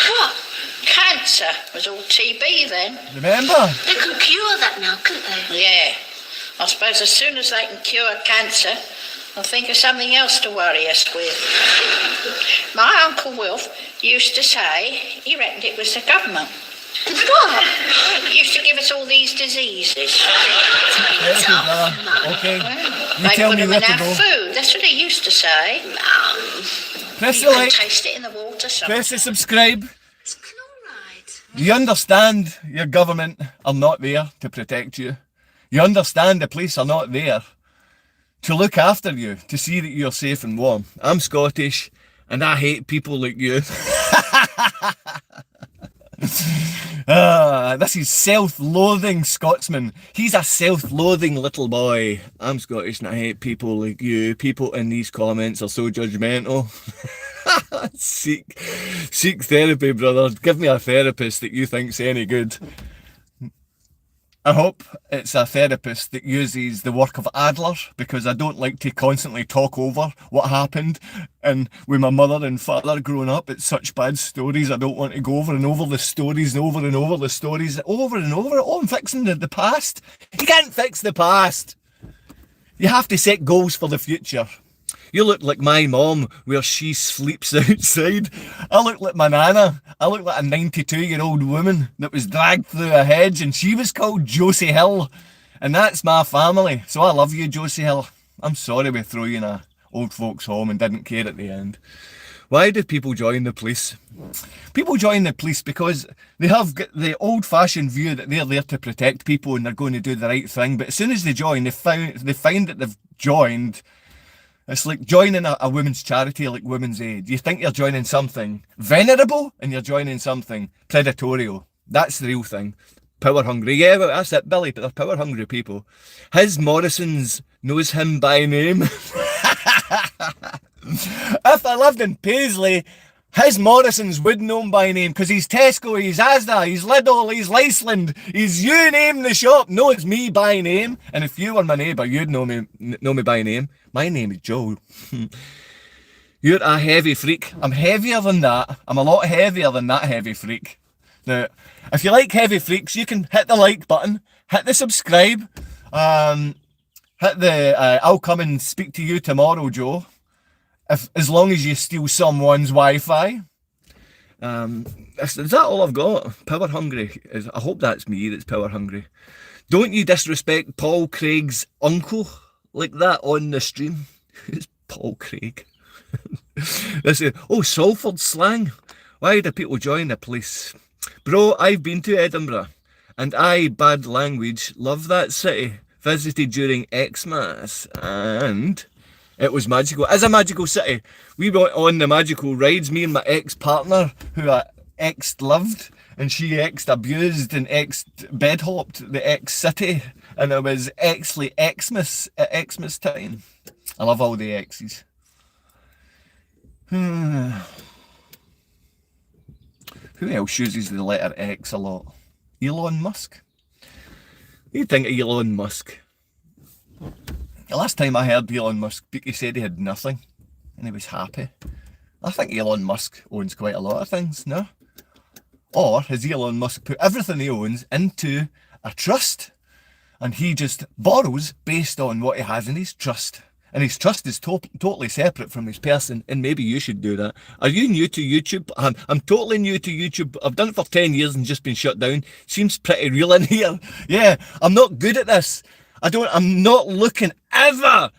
What? Cancer was all TB then. Remember? They can cure that now, couldn't they? Yeah. I suppose as soon as they can cure cancer, I'll think of something else to worry us with. My Uncle Wilf used to say he reckoned it was the government. What? Used to give us all these diseases. Okay. You They tell put me them where in to our go. food. That's what he used to say. Press You the can like. taste it in the water sometimes. Press the subscribe. It's chloride. You understand your government are not there to protect you. You understand the police are not there to look after you, to see that you're safe and warm. I'm Scottish and I hate people like you. This is self-loathing Scotsman. He's a self-loathing little boy. I'm Scottish and I hate people like you. People in these comments are so judgmental. Seek therapy, brother. Give me a therapist that you think's any good. I hope it's a therapist that uses the work of Adler, because I don't like to constantly talk over what happened and with my mother and father growing up. It's such bad stories. I don't want to go over and over the stories and over the stories over and over. Oh, I'm fixing the past. You can't fix the past. You have to set goals for the future. You look like my mom where she sleeps outside. I look like my nana. I look like a 92-year-old woman that was dragged through a hedge and she was called Josie Hill. And that's my family. So I love you, Josie Hill. I'm sorry we threw you in a old folks home and didn't care at the end. Why do people join the police? People join the police because they have the old-fashioned view that they're there to protect people and they're going to do the right thing. But as soon as they join, they find that they've joined. It's like joining a women's charity like Women's Aid. You think you're joining something venerable and you're joining something predatory. That's the real thing. Power hungry. Yeah, well, that's it, Billy, but they're power hungry people. His Morrison's knows him by name. If I lived in Paisley, his Morrison's would know him by name, because he's Tesco, he's Asda, he's Lidl, he's Lyceland, he's you name the shop, knows me by name. And if you were my neighbour, you'd know me by name. My name is Joe. You're a heavy freak. I'm heavier than that. I'm a lot heavier than that heavy freak. Now, if you like heavy freaks, you can hit the like button, hit the subscribe, hit the I'll come and speak to you tomorrow, Joe. As long as you steal someone's Wi-Fi. Is that all I've got? Power hungry. I hope that's me that's power hungry. Don't you disrespect Paul Craig's uncle like that on the stream. Who's Paul Craig? Salford slang. Why do people join the police? Bro, I've been to Edinburgh and I, bad language, love that city. Visited during Xmas and it was magical. It's a magical city. We went on the magical rides, me and my ex-partner, who I ex-loved, and she ex-abused and ex-bed-hopped the ex-city, and it was Xmas at Xmas time. I love all the X's. Who else uses the letter X a lot? Elon Musk? What do you think of Elon Musk? The last time I heard Elon Musk speak, he said he had nothing and he was happy. I think Elon Musk owns quite a lot of things, no? Or has Elon Musk put everything he owns into a trust and he just borrows based on what he has in his trust? And his trust is totally separate from his person, and maybe you should do that. Are you new to YouTube? I'm totally new to YouTube. I've done it for 10 years and just been shut down. Seems pretty real in here. Yeah, I'm not good at this. I'm not looking ever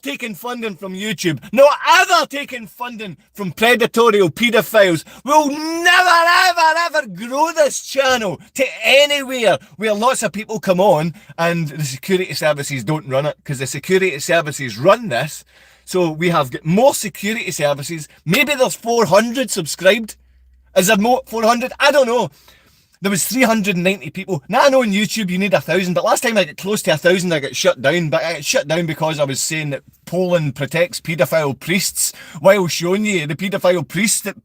taking funding from YouTube. Not ever taking funding from predatory or paedophiles. We'll never grow this channel to anywhere where lots of people come on and the security services don't run it, because the security services run this. So we have got more security services. Maybe there's 400 subscribed. Is there more? 400? I don't know. There was 390 people. Now I know on YouTube you need 1,000, but last time I got close to 1,000 I got shut down. But I got shut down because I was saying that Poland protects paedophile priests while showing you the paedophile priests that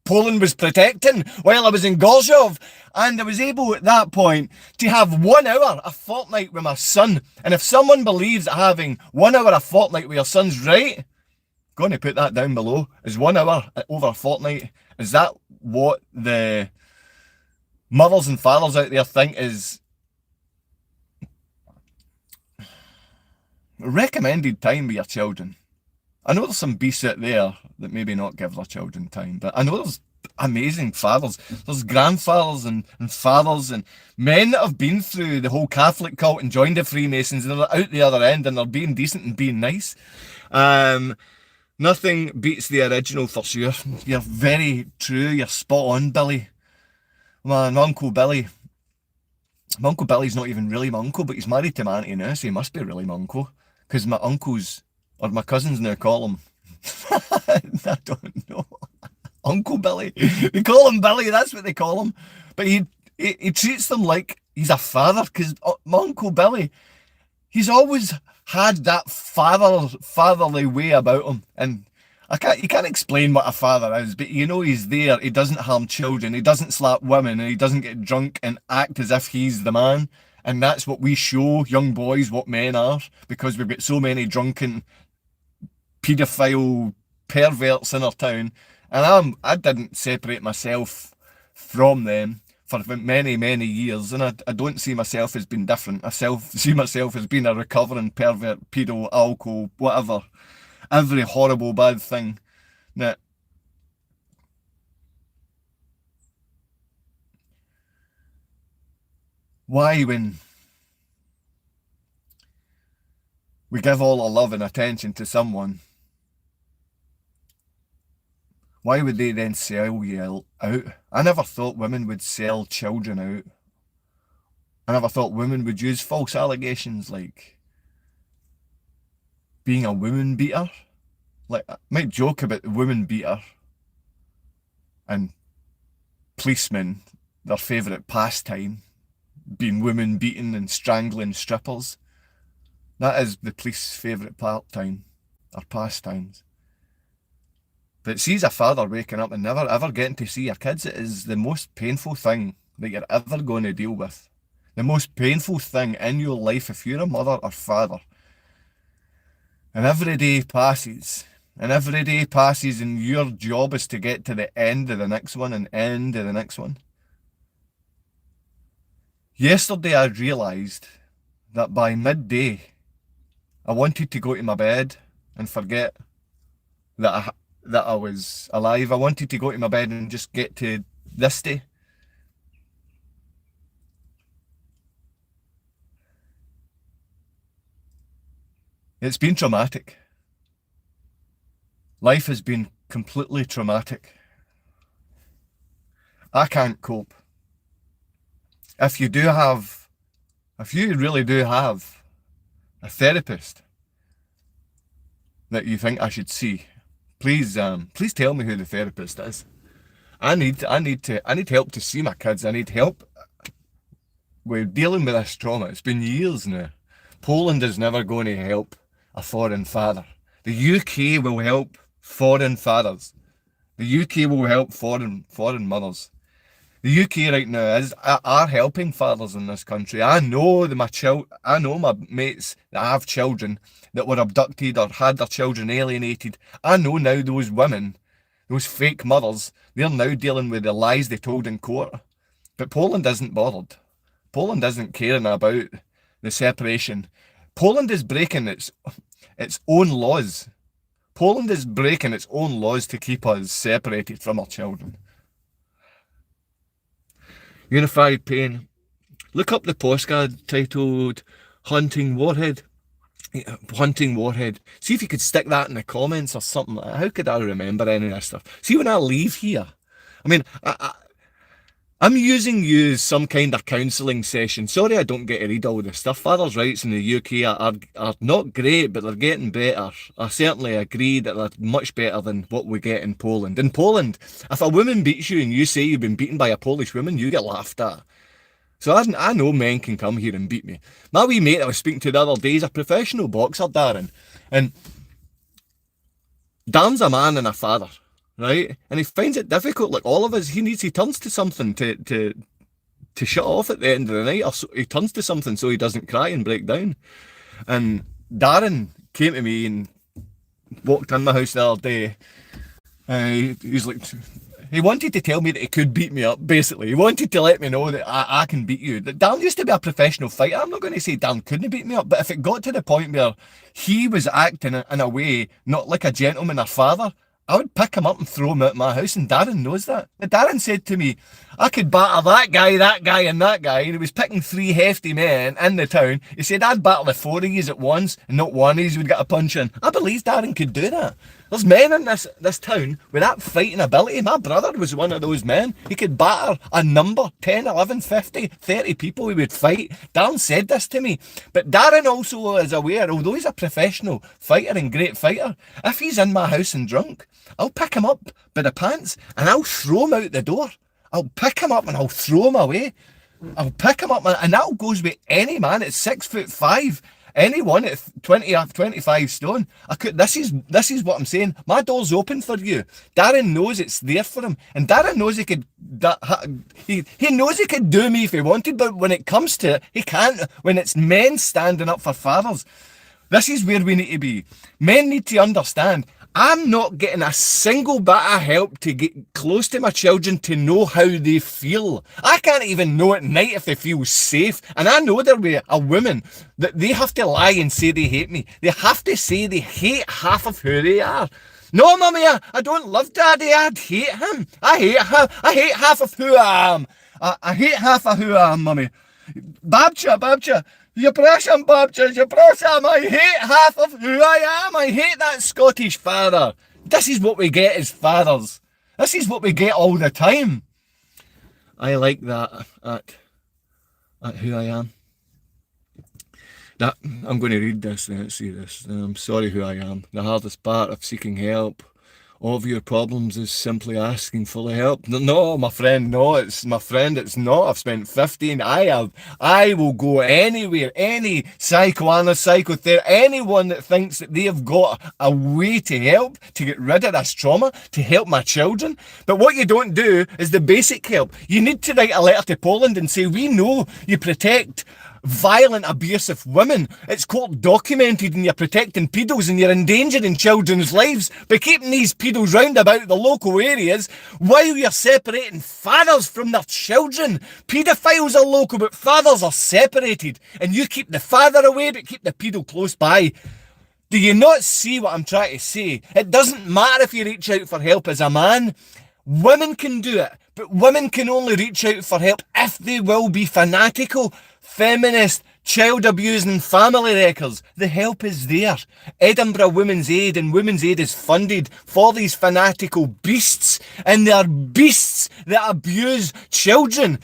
Poland was protecting while I was in Gorzów. And I was able at that point to have 1 hour a fortnight with my son. And if someone believes that having 1 hour a fortnight with your son's right, I'm going to put that down below. Is 1 hour over a fortnight, is that what the mothers and fathers out there think is recommended time with your children. I know there's some beasts out there that maybe not give their children time, but I know there's amazing fathers. There's grandfathers and fathers and men that have been through the whole Catholic cult and joined the Freemasons, and they're out the other end and they're being decent and being nice. Nothing beats the original for sure. You're very true. You're spot on, Billy. My Uncle Billy's not even really my uncle, but he's married to my auntie now, so he must be really my uncle. Because my uncles, or my cousins now call him, I don't know, Uncle Billy. They call him Billy, that's what they call him. But he treats them like he's a father, because my Uncle Billy, he's always had that fatherly way about him. And you can't explain what a father is, but you know he's there. He doesn't harm children, he doesn't slap women, and he doesn't get drunk and act as if he's the man. And that's what we show young boys what men are, because we've got so many drunken paedophile perverts in our town. And I didn't separate myself from them for many, many years, and I don't see myself as being different. I see myself as being a recovering pervert, pedo, alcohol, whatever. Every horrible bad thing. Now, why, when we give all our love and attention to someone, why would they then sell you out? I never thought women would sell children out. I never thought women would use false allegations like being a woman beater. Like, I might joke about the woman beater and policemen, their favourite pastime, being women beating and strangling strippers. That is the police's favourite pastime, or pastimes. But see, as a father waking up and never ever getting to see your kids, it is the most painful thing that you're ever going to deal with. The most painful thing in your life if you're a mother or father. And every day passes. And every day passes, and your job is to get to the end of the next one and end of the next one. Yesterday I realised that by midday I wanted to go to my bed and forget that I was alive. I wanted to go to my bed and just get to this day. It's been traumatic. Life has been completely traumatic. I can't cope. If you really do have a therapist that you think I should see, please tell me who the therapist is. I need help to see my kids. I need help with dealing with this trauma. It's been years now. Poland is never going to help a foreign father. The UK will help foreign fathers. The UK will help foreign mothers. The UK right now are helping fathers in this country. I know my mates that have children that were abducted or had their children alienated. I know now those women, those fake mothers, they're now dealing with the lies they told in court. But Poland isn't bothered. Poland isn't caring about the separation. Poland is breaking its own laws. Poland is breaking its own laws to keep us separated from our children. Unified Pain. Look up the postcard titled Hunting Warhead. Hunting Warhead. See if you could stick that in the comments or something. How could I remember any of this stuff? See, when I leave here, I mean, I'm using you as some kind of counselling session. Sorry I don't get to read all this stuff. Fathers' rights in the UK are not great, but they're getting better. I certainly agree that they're much better than what we get in Poland. In Poland, if a woman beats you and you say you've been beaten by a Polish woman, you get laughed at. So I know men can come here and beat me. My wee mate I was speaking to the other day is a professional boxer, Darren. And Darren's a man and a father. Right? And he finds it difficult, like all of us. He turns to something to shut off at the end of the night, or so, he turns to something so he doesn't cry and break down. And Darren came to me and walked in my house the other day. He's like, He wanted to tell me that he could beat me up, basically. He wanted to let me know that I can beat you. That Darren used to be a professional fighter. I'm not going to say Darren couldn't beat me up, but if it got to the point where he was acting in a way not like a gentleman or father, I would pick him up and throw him out of my house, and Darren knows that. And Darren said to me, I could batter that guy, and that guy, and he was picking 3 hefty men in the town. He said, I'd battle the 4 of yous at once, and not one of yous would get a punch in. I believe Darren could do that. There's men in this town with that fighting ability. My brother was one of those men. He could batter a number, 10, 11, 50, 30 people he would fight. Darren said this to me. But Darren also is aware, although he's a professional fighter and great fighter, if he's in my house and drunk, I'll pick him up by the pants and I'll throw him out the door. I'll pick him up and I'll throw him away. I'll pick him up, and that goes with any man at 6'5". Anyone at 20 or 25 stone. This is what I'm saying. My door's open for you. Darren knows it's there for him, and Darren knows he knows he could do me if he wanted, but when it comes to it, he can't. When it's men standing up for fathers, this is where we need to be. Men need to understand, I'm not getting a single bit of help to get close to my children to know how they feel. I can't even know at night if they feel safe. And I know there'll be a woman that they have to lie and say they hate me. They have to say they hate half of who they are. No, mummy, I don't love daddy. I'd hate him. I hate half of who I am. I hate half of who I am, mummy. Babcha. Przepraszam, babcia, przepraszam, I hate half of who I am. I hate that Scottish father. This is what we get as fathers. This is what we get all the time. I like that at who I am. I'm going to read this. Let's see this. I'm sorry who I am. The hardest part of seeking help of your problems is simply asking for the help. No, my friend, no, it's not. I've spent 15. I will go anywhere, any psychoanalyst, psychotherapist, anyone that thinks that they have got a way to help, to get rid of this trauma, to help my children. But what you don't do is the basic help. You need to write a letter to Poland and say, we know you protect violent, abusive women. It's court documented, and you're protecting pedos and you're endangering children's lives by keeping these pedos round about the local areas while you're separating fathers from their children. Pedophiles are local, but fathers are separated, and you keep the father away but keep the pedo close by. Do you not see what I'm trying to say? It doesn't matter if you reach out for help as a man. Women can do it, but women can only reach out for help if they will be fanatical, feminist, child abusing family wreckers. The help is there. Edinburgh Women's Aid and Women's Aid is funded for these fanatical beasts, and they're beasts that abuse children.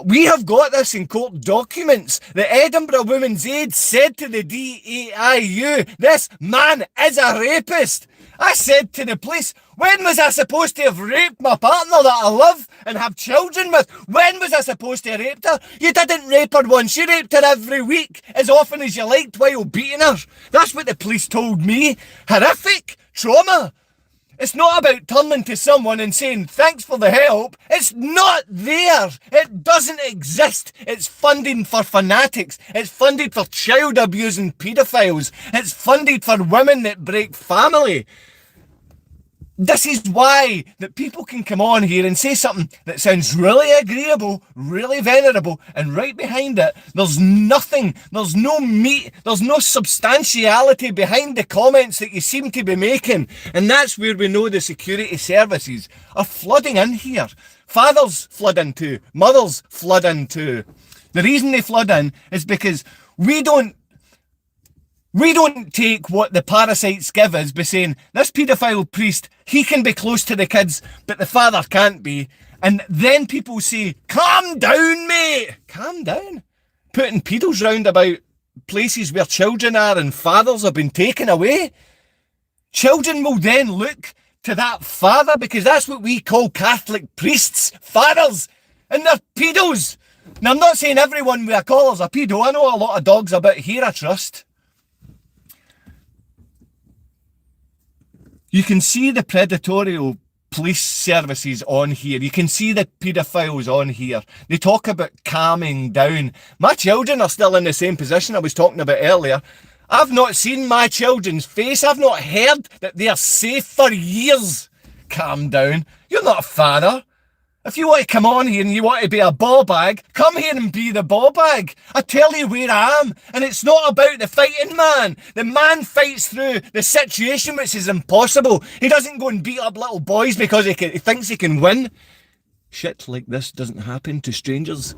We have got this in court documents. The Edinburgh Women's Aid said to the DAIU, this man is a rapist. I said to the police, when was I supposed to have raped my partner that I love and have children with? When was I supposed to have raped her? You didn't rape her once, you raped her every week, as often as you liked while beating her. That's what the police told me. Horrific trauma. It's not about turning to someone and saying, thanks for the help. It's not there. It doesn't exist. It's funding for fanatics. It's funded for child abusing paedophiles. It's funded for women that break family. This is why that people can come on here and say something that sounds really agreeable, really venerable, and right behind it, there's nothing, there's no meat, there's no substantiality behind the comments that you seem to be making. And that's where we know the security services are flooding in here. Fathers flood in too, mothers flood in too. The reason they flood in is because we don't take what the parasites give us by saying, this paedophile priest, he can be close to the kids, but the father can't be. And then people say, calm down, mate. Calm down. Putting pedos round about places where children are and fathers have been taken away. Children will then look to that father, because that's what we call Catholic priests, fathers, and they're pedos. Now, I'm not saying everyone with a collar's a pedo. I know a lot of dogs about here, I trust. You can see the predatory police services on here. You can see the paedophiles on here. They talk about calming down. My children are still in the same position I was talking about earlier. I've not seen my children's face. I've not heard that they are safe for years. calm down. You're not a father. If you want to come on here and you want to be a ball bag, come here and be the ball bag. I tell you where I am. And it's not about the fighting man. The man fights through the situation, which is impossible. He doesn't go and beat up little boys because he thinks he can win. Shit like this doesn't happen to strangers.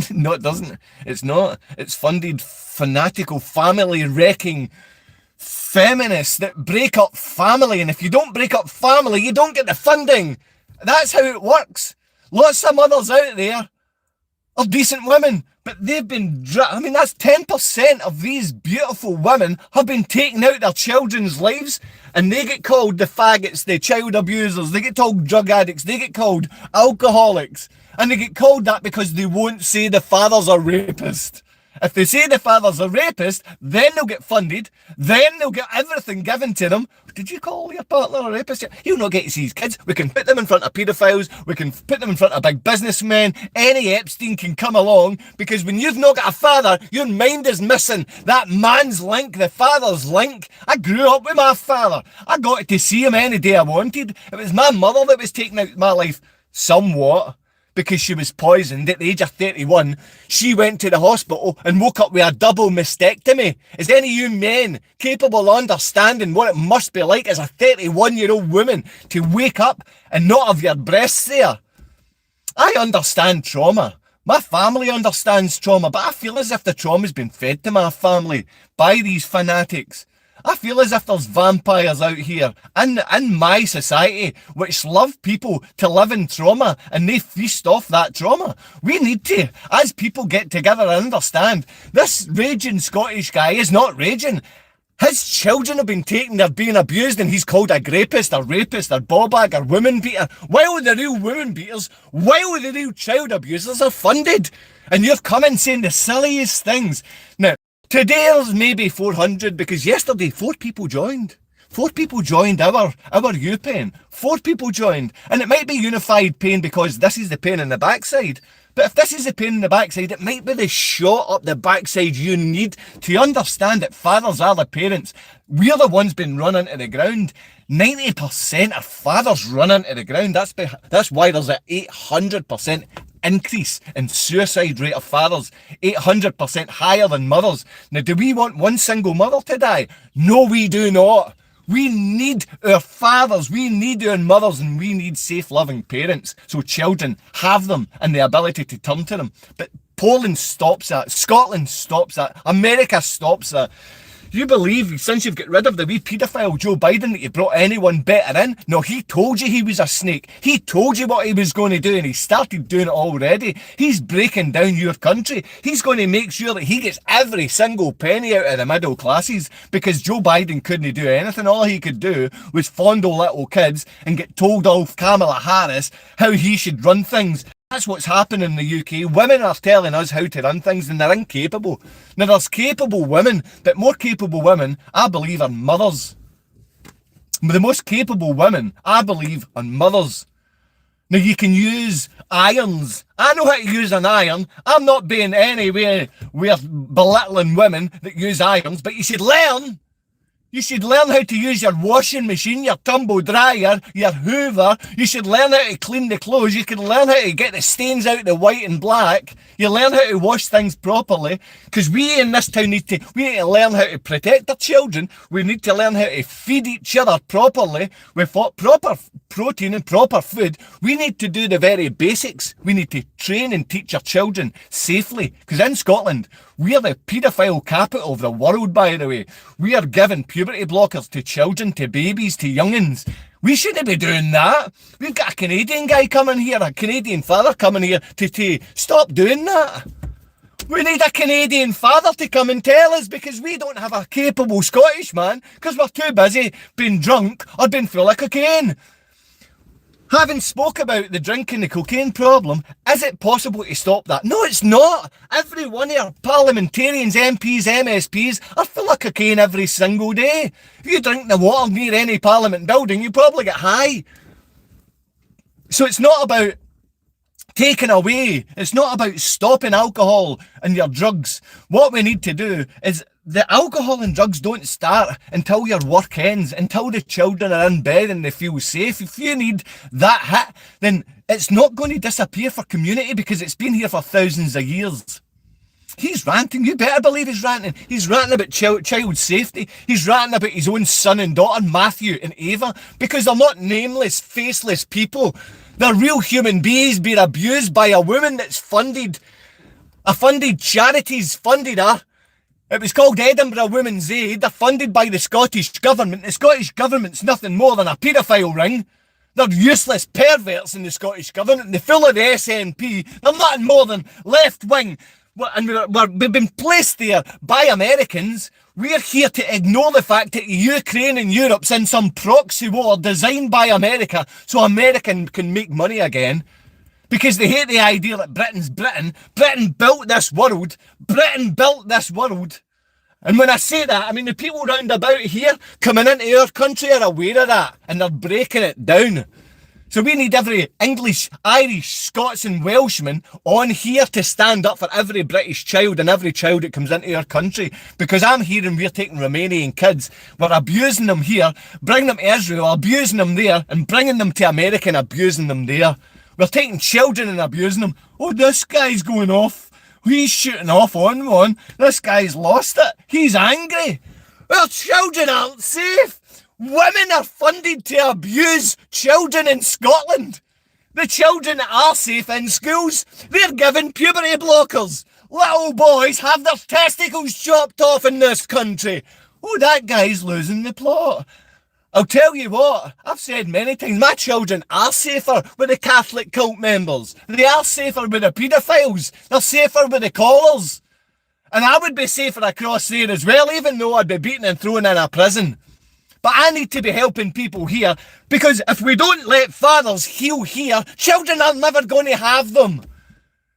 No, it doesn't. It's not. It's funded, fanatical, family-wrecking feminists that break up family. And if you don't break up family, you don't get the funding. That's how it works. Lots of mothers out there are decent women, but they've been, that's 10% of these beautiful women have been taking out their children's lives, and they get called the faggots, the child abusers, they get called drug addicts, they get called alcoholics, and they get called that because they won't say the father's a rapist. If they say the father's a rapist, then they'll get funded, then they'll get everything given to them. Did you call your partner a rapist? He'll not get to see his kids. We can put them in front of paedophiles, we can put them in front of big businessmen, any Epstein can come along, because when you've not got a father, your mind is missing that man's link, the father's link. I grew up with my father. I got to see him any day I wanted. It was my mother that was taking out my life somewhat, because she was poisoned at the age of 31. She went to the hospital and woke up with a double mastectomy. Is any of you men capable of understanding what it must be like as a 31-year-old woman to wake up and not have your breasts there? I understand trauma. My family understands trauma, but I feel as if the trauma's been fed to my family by these fanatics. I feel as if there's vampires out here in my society which love people to live in trauma, and they feast off that trauma. We need to, as people, get together and understand this raging Scottish guy is not raging. His children have been taken, they're being abused, and he's called a rapist, a ball bag, a woman beater, while the real woman beaters, while the real child abusers are funded. And you're coming saying the silliest things. Now, today there's maybe 400, because yesterday 4 people joined. 4 people joined our U-Pen. 4 people joined. And it might be unified pain because this is the pain in the backside. But if this is the pain in the backside, it might be the shot up the backside you need to understand that fathers are the parents. We're the ones being run into the ground. 90% of fathers run into the ground. That's why there's an 800% increase in suicide rate of fathers, 800% higher than mothers. Now, do we want one single mother to die? No, we do not. We need our fathers, we need our mothers, and we need safe, loving parents so children have them and the ability to turn to them. But Poland stops that, Scotland stops that, America stops that. You believe, since you've got rid of the wee paedophile Joe Biden, that you brought anyone better in? No, he told you he was a snake. He told you what he was going to do, and he started doing it already. He's breaking down your country. He's going to make sure that he gets every single penny out of the middle classes, because Joe Biden couldn't do anything. All he could do was fondle little kids and get told off Kamala Harris how he should run things. That's what's happening in the UK. Women are telling us how to run things, and they're incapable. Now, there's capable women, but more capable women, I believe, are mothers. The most capable women, I believe, are mothers. Now, you can use irons. I know how to use an iron. I'm not being anywhere with belittling women that use irons, but you should learn. You should learn how to use your washing machine, your tumble dryer, your hoover. You should learn how to clean the clothes. You can learn how to get the stains out, the white and black. You learn how to wash things properly. Because we in this town need to learn how to protect our children. We need to learn how to feed each other properly with proper protein and proper food. We need to do the very basics. We need to train and teach our children safely. Because in Scotland, we are the paedophile capital of the world, by the way. We are giving puberty blockers to children, to babies, to youngins. We shouldn't be doing that. We've got a Canadian guy coming here, a Canadian father coming here to stop doing that. We need a Canadian father to come and tell us, because we don't have a capable Scottish man, because we're too busy being drunk or being full of cocaine. Having spoke about the drink and the cocaine problem, is it possible to stop that? No, it's not. Every one of our parliamentarians, MPs, MSPs are full of cocaine every single day. If you drink the water near any parliament building, you probably get high. So it's not about taking away. It's not about stopping alcohol and your drugs. What we need to do is the alcohol and drugs don't start until your work ends, until the children are in bed and they feel safe. If you need that hit, then it's not going to disappear for community because it's been here for thousands of years. He's ranting. You better believe he's ranting. He's ranting about child safety. He's ranting about his own son and daughter, Matthew and Ava, because they're not nameless, faceless people. They're real human beings being abused by a woman that's funded. A funded charities funded her. It was called Edinburgh Women's Aid. They're funded by the Scottish Government. The Scottish Government's nothing more than a paedophile ring. They're useless perverts in the Scottish Government. They're full of the SNP. They're nothing more than left-wing. And we've been placed there by Americans. We're here to ignore the fact that Ukraine and Europe's in some proxy war designed by America so America can make money again. Because they hate the idea that Britain's Britain. Britain built this world. Britain built this world. And when I say that, I mean the people round about here coming into our country are aware of that. And they're breaking it down. So we need every English, Irish, Scots and Welshman on here to stand up for every British child and every child that comes into our country. Because I'm hearing we're taking Romanian kids, we're abusing them here, bringing them to Israel, abusing them there, and bringing them to America and abusing them there. We're taking children and abusing them. Oh, this guy's going off. He's shooting off on one. This guy's lost it. He's angry. Well, children aren't safe. Women are funded to abuse children in Scotland. The children that are safe in schools, they're given puberty blockers. Little boys have their testicles chopped off in this country. Oh, that guy's losing the plot. I'll tell you what, I've said many times, my children are safer with the Catholic cult members. They are safer with the paedophiles. They're safer with the callers. And I would be safer across there as well, even though I'd be beaten and thrown in a prison. But I need to be helping people here, because if we don't let fathers heal here, children are never going to have them.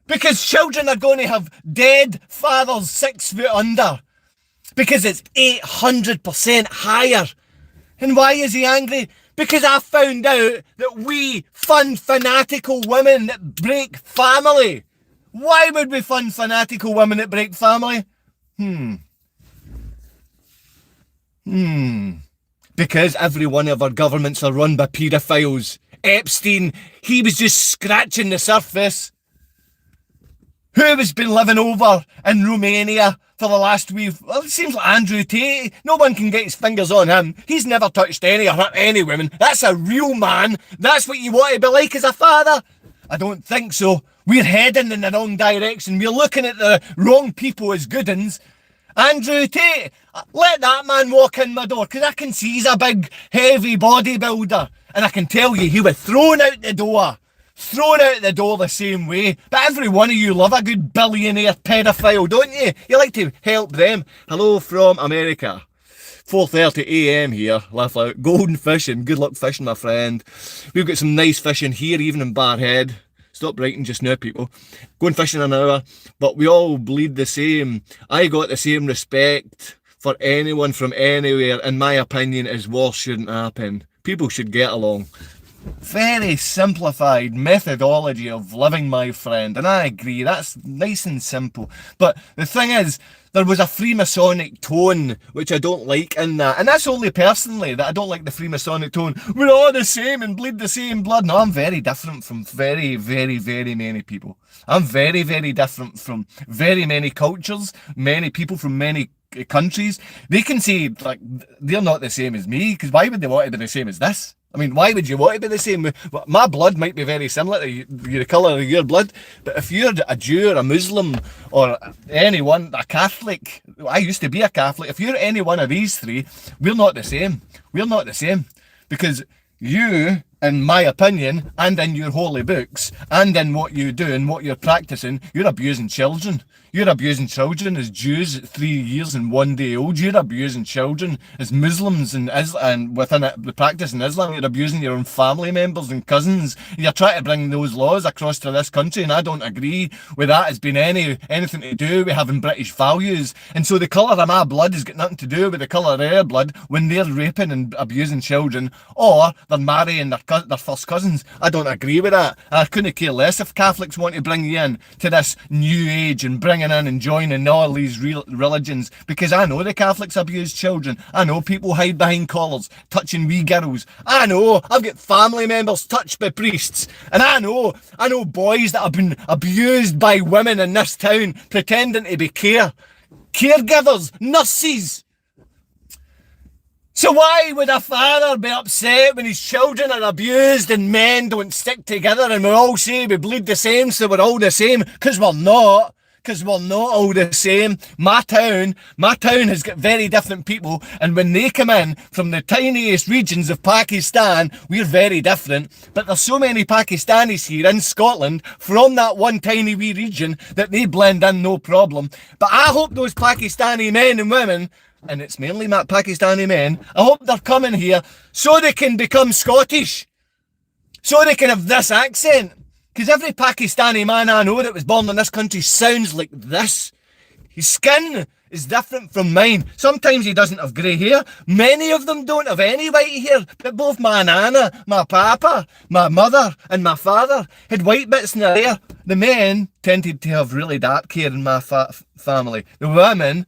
Because children are going to have dead fathers 6 foot under. Because it's 800% higher. And why is he angry? Because I found out that we fund fanatical women that break family. Why would we fund fanatical women that break family? Because every one of our governments are run by paedophiles. Epstein, he was just scratching the surface. Who has been living over in Romania for the last well, it seems like Andrew Tate. No one can get his fingers on him. He's never touched any or hurt any women. That's a real man. That's what you want to be like as a father? I don't think so. We're heading in the wrong direction. We're looking at the wrong people as good uns. Andrew Tate, let that man walk in my door, because I can see he's a big, heavy bodybuilder. And I can tell you, he was thrown out the door. Thrown out the door the same way. But every one of you love a good billionaire pedophile, don't you? You like to help them. Hello from America. 4:30 a.m. here. Laugh out. Golden fishing. Good luck fishing, my friend. We've got some nice fishing here, even in Barhead. Stop writing just now, people. Going fishing an hour. But we all bleed the same. I got the same respect for anyone from anywhere. In my opinion, as war shouldn't happen. People should get along. Very simplified methodology of living, my friend, and I agree, that's nice and simple. But the thing is, there was a Freemasonic tone which I don't like in that, and that's only personally that I don't like the Freemasonic tone. We're all the same and bleed the same blood. No, I'm very different from very, very, very many people. I'm very, very different from very many cultures, many people from many countries. They can say, like, they're not the same as me, because why would they want to be the same as this? I mean, why would you want to be the same? My blood might be very similar to the colour of your blood, but if you're a Jew or a Muslim or anyone, a Catholic, I used to be a Catholic, if you're any one of these three, we're not the same. We're not the same. Because you, in my opinion, and in your holy books, and in what you do and what you're practicing, you're abusing children. You're abusing children as Jews at 3 years and 1 day old. You're abusing children as Muslims and within the practice in Islam. You're abusing your own family members and cousins. You're trying to bring those laws across to this country, and I don't agree with that as being anything to do with having British values. And so the colour of my blood has got nothing to do with the colour of their blood when they're raping and abusing children, or they're marrying their their first cousins. I don't agree with that. I couldn't care less if Catholics want to bring you in to this new age and bringing in and joining all these religions, because I know the Catholics abuse children. I know people hide behind collars, touching wee girls. I know I've got family members touched by priests, and I know boys that have been abused by women in this town pretending to be caregivers, nurses. So why would a father be upset when his children are abused and men don't stick together and we all say we bleed the same, so we're all the same? Because we're not. Because we're not all the same. My town has got very different people, and when they come in from the tiniest regions of Pakistan, we're very different. But there's so many Pakistanis here in Scotland from that one tiny wee region that they blend in no problem. But I hope those Pakistani men and women, and it's mainly Pakistani men, I hope they're coming here so they can become Scottish. So they can have this accent. Because every Pakistani man I know that was born in this country sounds like this. His skin is different from mine. Sometimes he doesn't have grey hair. Many of them don't have any white hair. But both my nana, my papa, my mother and my father had white bits in their hair. The men tended to have really dark hair in my family. The women,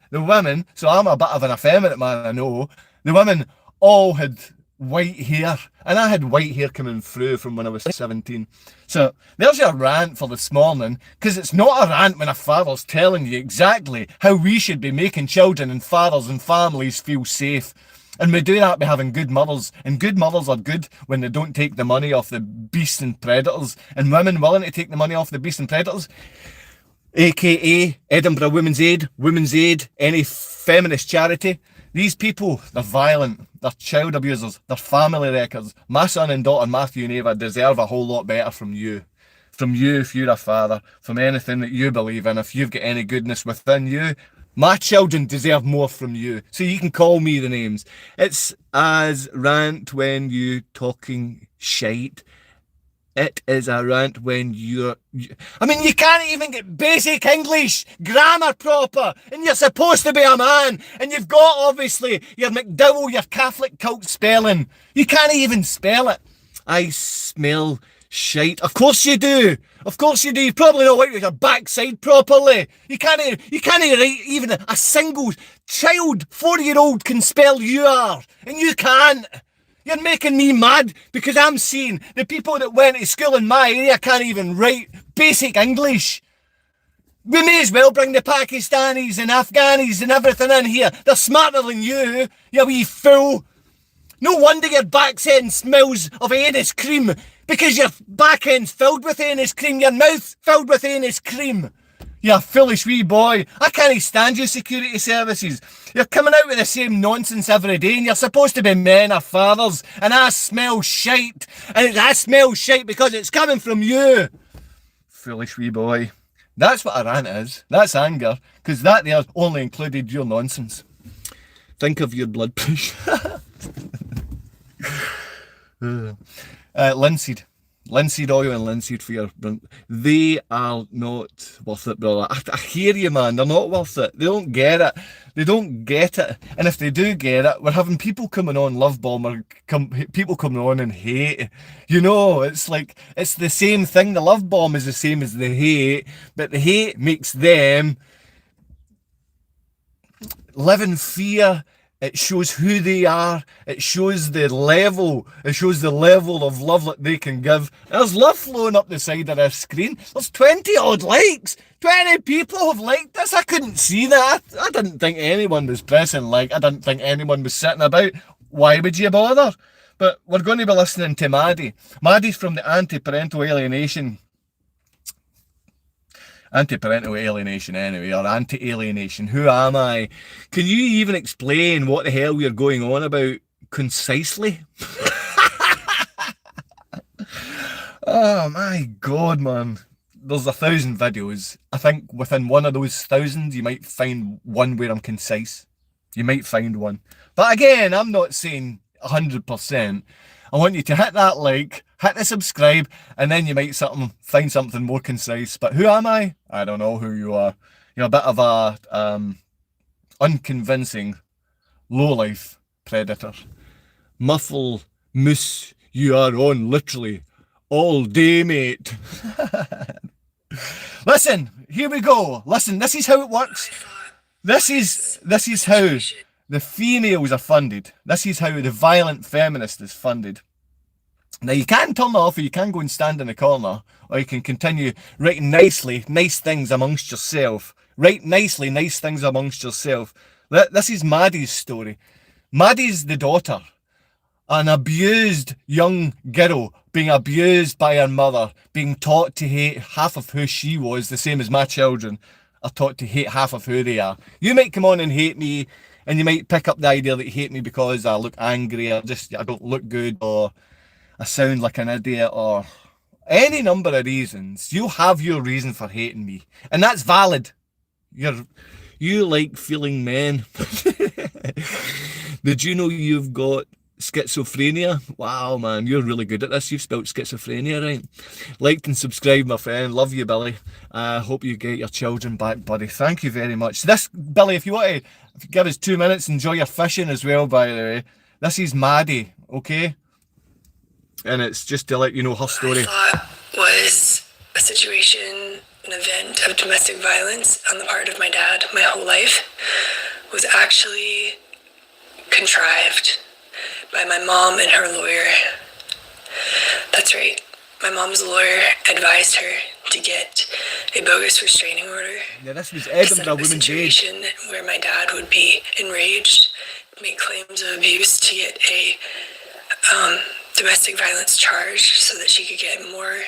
so I'm a bit of an effeminate man, I know. The women all had white hair. And I had white hair coming through from when I was 17. So there's your rant for this morning, because it's not a rant when a father's telling you exactly how we should be making children and fathers and families feel safe. And we do that by having good mothers. And good mothers are good when they don't take the money off the beasts and predators. And women willing to take the money off the beasts and predators, aka Edinburgh Women's Aid, any feminist charity. These people, they're violent, they're child abusers, they're family wreckers. My son and daughter, Matthew and Eva, deserve a whole lot better from you. From you, if you're a father, from anything that you believe in, if you've got any goodness within you. My children deserve more from you. So you can call me the names. It's as rant when you talking shite. It is a rant when you can't even get basic English, grammar proper, and you're supposed to be a man, and you've got, obviously, your McDowell, your Catholic cult spelling. You can't even spell it. I smell shite. Of course you do. Of course you do. You probably not wipe your backside properly. You can't write even a single child, 4-year-old can spell you are, and you can't. You're making me mad, because I'm seeing the people that went to school in my area can't even write basic English. We may as well bring the Pakistanis and Afghanis and everything in here. They're smarter than you wee fool. No wonder your backside smells of anise cream, because your back end's filled with anise cream, your mouth filled with anise cream. You foolish wee boy. I can't stand you, security services. You're coming out with the same nonsense every day, and you're supposed to be men or fathers, and I smell shite. And I smell shite because it's coming from you. Foolish wee boy. That's what a rant is. That's anger, because that there only included your nonsense. Think of your blood pressure. Linseed oil and linseed for your... They are not worth it, brother. I hear you, man. They're not worth it. They don't get it. They don't get it. And if they do get it, we're having people coming on love bomb, or people coming on and hate. You know, it's like, it's the same thing. The love bomb is the same as the hate, but the hate makes them live in fear. It shows who they are. It shows the level. It shows the level of love that they can give. There's love flowing up the side of this screen. There's 20 odd likes. 20 people have liked this. I couldn't see that. I didn't think anyone was pressing like. I didn't think anyone was sitting about. Why would you bother? But we're going to be listening to Maddie. Maddie's from the anti-parental alienation anyway, or anti-alienation. Who am I? Can you even explain what the hell you're going on about concisely? Oh my god, man. There's 1,000 videos. I think within one of those 1,000 you might find one where I'm concise. You might find one. But again, I'm not saying 100%. I want you to hit that like, hit the subscribe, and then you might find something more concise. But who am I? I don't know who you are. You're a bit of a unconvincing lowlife predator. Muffle, moose, You are on literally all day, mate. Listen, here we go. Listen, this is how it works. This is how the females are funded. This is how the violent feminist is funded. Now, you can turn off, or you can go and stand in the corner, or you can continue writing nicely, nice things amongst yourself. Write nicely, nice things amongst yourself. This is Maddie's story. Maddie's the daughter. An abused young girl being abused by her mother, being taught to hate half of who she was, the same as my children are taught to hate half of who they are. You might come on and hate me, and you might pick up the idea that you hate me because I look angry, or I don't look good, or I sound like an idiot, or any number of reasons. You have your reason for hating me, and that's valid. You like feeling men. Did you know you've got schizophrenia? Wow, man, you're really good at this. You've spelled schizophrenia right. Like and subscribe, my friend. Love you, Billy. I hope you get your children back, buddy. Thank you very much. This, Billy, if you want to give us 2 minutes, enjoy your fishing as well, by the way. This is Maddie, okay? And it's just to let you know her story. I thought was a situation, an event of domestic violence on the part of my dad my whole life was actually contrived by my mom and her lawyer. That's right. My mom's lawyer advised her to get a bogus restraining order. Yeah, this was Edinburgh Women's Day. A situation where my dad would be enraged, make claims of abuse to get a domestic violence charge so that she could get more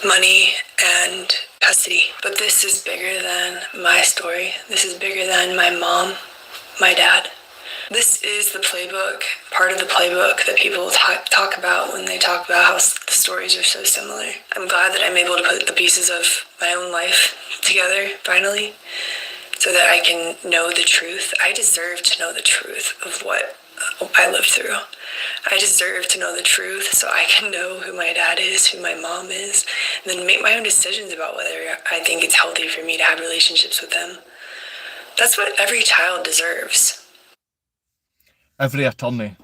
money and custody. But this is bigger than my story. This is bigger than my mom, my dad. This is the playbook, part of the playbook that people talk about when they talk about how the stories are so similar. I'm glad that I'm able to put the pieces of my own life together, finally, so that I can know the truth. I deserve to know the truth of what I lived through. I deserve to know the truth so I can know who my dad is, who my mom is, and then make my own decisions about whether I think it's healthy for me to have relationships with them. That's what every child deserves. Every attorney,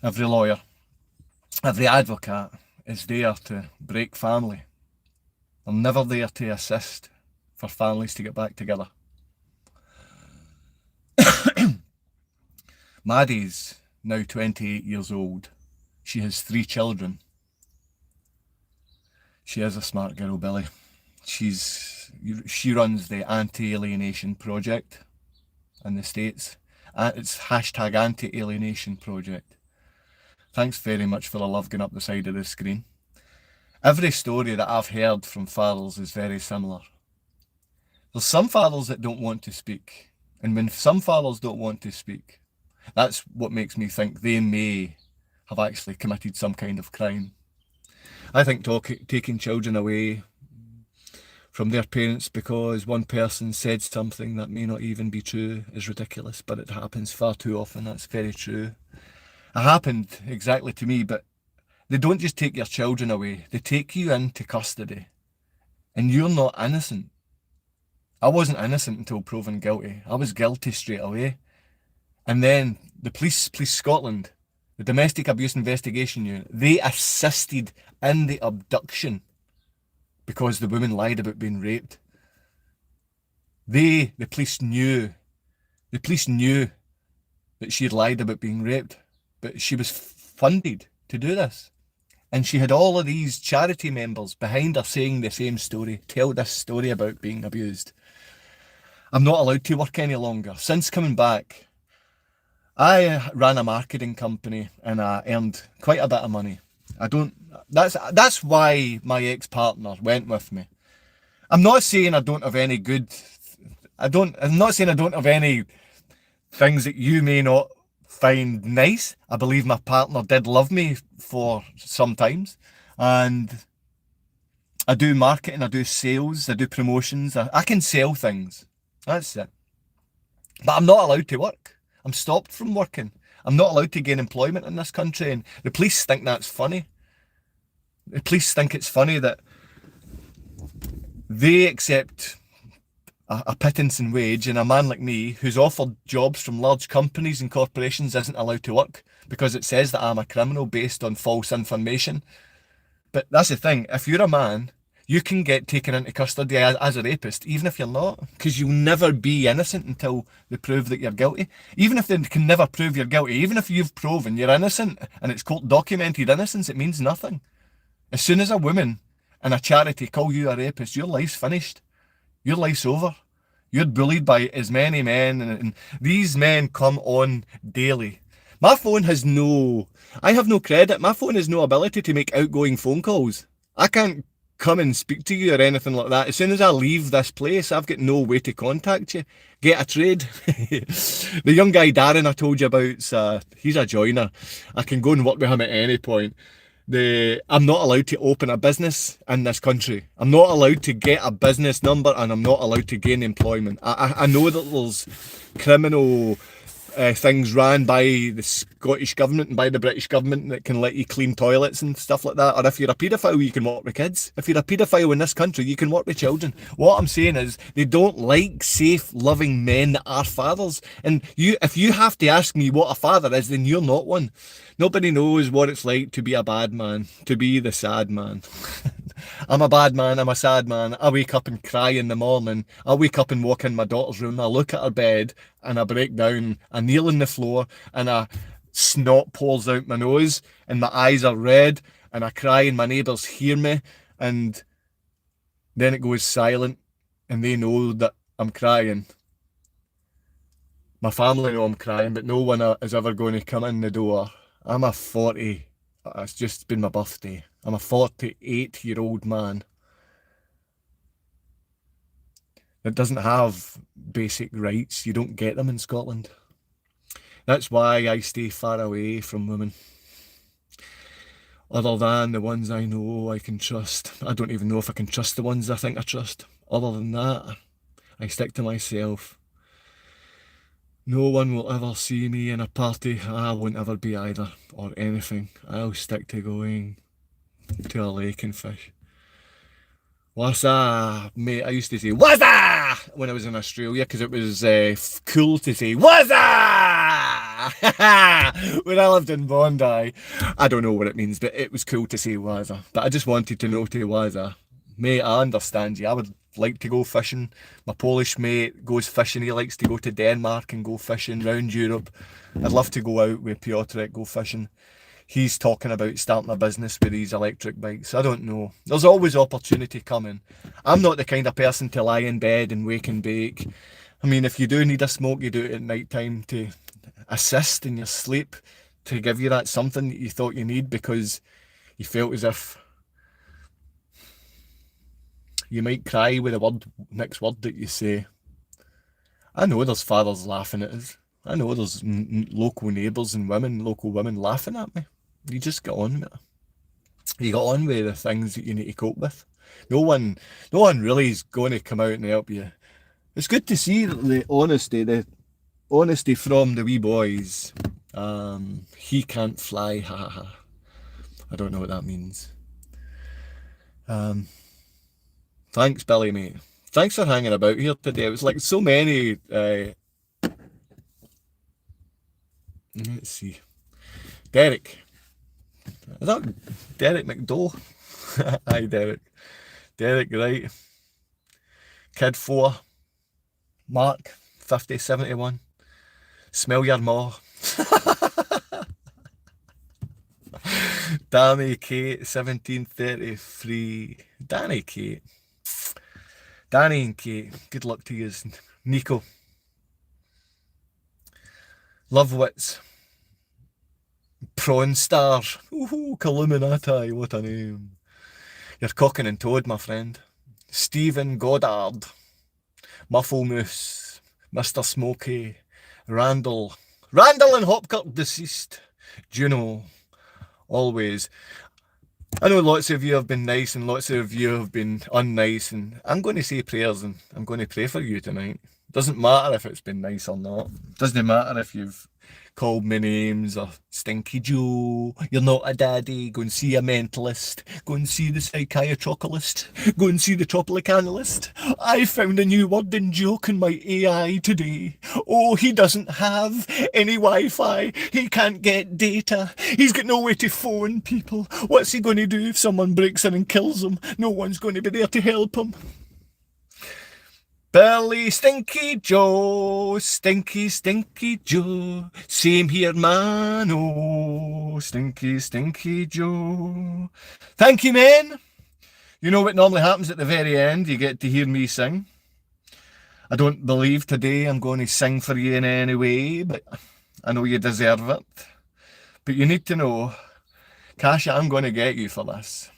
every lawyer, every advocate is there to break family. They're never there to assist for families to get back together. Maddie's now 28 years old. She has 3 children. She is a smart girl, Billy. She runs the Anti-Alienation Project in the States. It's hashtag Anti-Alienation Project. Thanks very much for the love going up the side of the screen. Every story that I've heard from fathers is very similar. There's some fathers that don't want to speak. And when some fathers don't want to speak, that's what makes me think they may have actually committed some kind of crime. I think taking children away from their parents because one person said something that may not even be true is ridiculous, but it happens far too often. That's very true. It happened exactly to me, but they don't just take your children away, they take you into custody, and you're not innocent. I wasn't innocent until proven guilty. I was guilty straight away. And then the Police Scotland, the Domestic Abuse Investigation Unit, they assisted in the abduction because the woman lied about being raped. The police knew that she had lied about being raped, but she was funded to do this. And she had all of these charity members behind her saying the same story, tell this story about being abused. I'm not allowed to work any longer. Since coming back, I ran a marketing company and I earned quite a bit of money. That's why my ex-partner went with me. I'm not saying I don't have any I'm not saying I don't have any things that you may not find nice. I believe my partner did love me for some times. And I do marketing, I do sales, I do promotions. I can sell things. That's it. But I'm not allowed to work. I'm stopped from working. I'm not allowed to gain employment in this country, and the police think that's funny. The police think it's funny that they accept a pittance in wage, and a man like me, who's offered jobs from large companies and corporations, isn't allowed to work because it says that I'm a criminal based on false information. But that's the thing, if you're a man, you can get taken into custody as a rapist, even if you're not, because you'll never be innocent until they prove that you're guilty. Even if they can never prove you're guilty, even if you've proven you're innocent and it's court documented innocence, it means nothing. As soon as a woman and a charity call you a rapist, your life's finished. Your life's over. You're bullied by as many men, and these men come on daily. My phone I have no credit. My phone has no ability to make outgoing phone calls. I can't come and speak to you or anything like that. As soon as I leave this place, I've got no way to contact you. Get a trade. The young guy Darren I told you about, he's a joiner. I can go and work with him at any point. I'm not allowed to open a business in this country. I'm not allowed to get a business number, and I'm not allowed to gain employment. I know that there's criminal things ran by the Scottish government and by the British government that can let you clean toilets and stuff like that. Or if you're a paedophile, you can work with kids. If you're a paedophile in this country, you can work with children. What I'm saying is, they don't like safe, loving men that are fathers. And if you have to ask me what a father is, then you're not one. Nobody knows what it's like to be a bad man, to be the sad man. I'm a bad man, I'm a sad man. I wake up and cry in the morning. I wake up and walk in my daughter's room. I look at her bed and I break down. I kneel on the floor and a snot pours out my nose and my eyes are red and I cry and my neighbours hear me, and then it goes silent and they know that I'm crying. My family know I'm crying, but no one is ever going to come in the door. It's just been my birthday. I'm a 48-year-old man that doesn't have basic rights. You don't get them in Scotland. That's why I stay far away from women. Other than the ones I know I can trust. I don't even know if I can trust the ones I think I trust. Other than that, I stick to myself. No one will ever see me in a party. I won't ever be either, or anything. I'll stick to going to a lake and fish. Wassa, mate, I used to say wassa when I was in Australia, because it was cool to say wassa when I lived in Bondi. I don't know what it means, but it was cool to say wassa. But I just wanted to know to wassa. Mate, I understand you. I would like to go fishing. My Polish mate goes fishing. He likes to go to Denmark and go fishing around Europe. I'd love to go out with Piotr, go fishing. He's talking about starting a business with these electric bikes. I don't know. There's always opportunity coming. I'm not the kind of person to lie in bed and wake and bake. I mean, if you do need a smoke, you do it at night time to assist in your sleep, to give you that something that you thought you need because you felt as if you might cry with the next word that you say. I know there's fathers laughing at us. I know there's local neighbours and local women laughing at me. You just get on with it. You get on with the things that you need to cope with. No one really is going to come out and help you. It's good to see the honesty from the wee boys. He can't fly, ha ha ha. I don't know what that means. Thanks, Billy, mate. Thanks for hanging about here today. It was like so many... let's see. Derek. Is that Derek McDowell? Hi, Derek. Derek, right. Kid 4. Mark, 5071. Smell your maw. Danny Kate, 1733. Danny Kate. Danny and Kate, good luck to you. Nico. Lovewits. Prawn Star. Ooh, Illuminati, what a name. You're cocking and toad, my friend. Stephen Goddard. Muffle Moose. Mr. Smokey. Randall and Hopkirk deceased. Juno. Always. I know lots of you have been nice and lots of you have been unnice, and I'm going to say prayers and I'm going to pray for you tonight. Doesn't matter if it's been nice or not. Doesn't matter if you've called me names, or Stinky Joe, you're not a daddy, go and see a mentalist, go and see the psychiatrocalist, go and see the tropicanalyst. I found a new word in joke in my AI today. Oh, he doesn't have any Wi-Fi, he can't get data, he's got no way to phone people. What's he going to do if someone breaks in and kills him? No one's going to be there to help him. Billy Stinky Joe, Stinky Stinky Joe, same here man, oh, Stinky Stinky Joe. Thank you, men. You know what normally happens at the very end? You get to hear me sing. I don't believe today I'm going to sing for you in any way, but I know you deserve it. But you need to know, Kasia, I'm going to get you for this.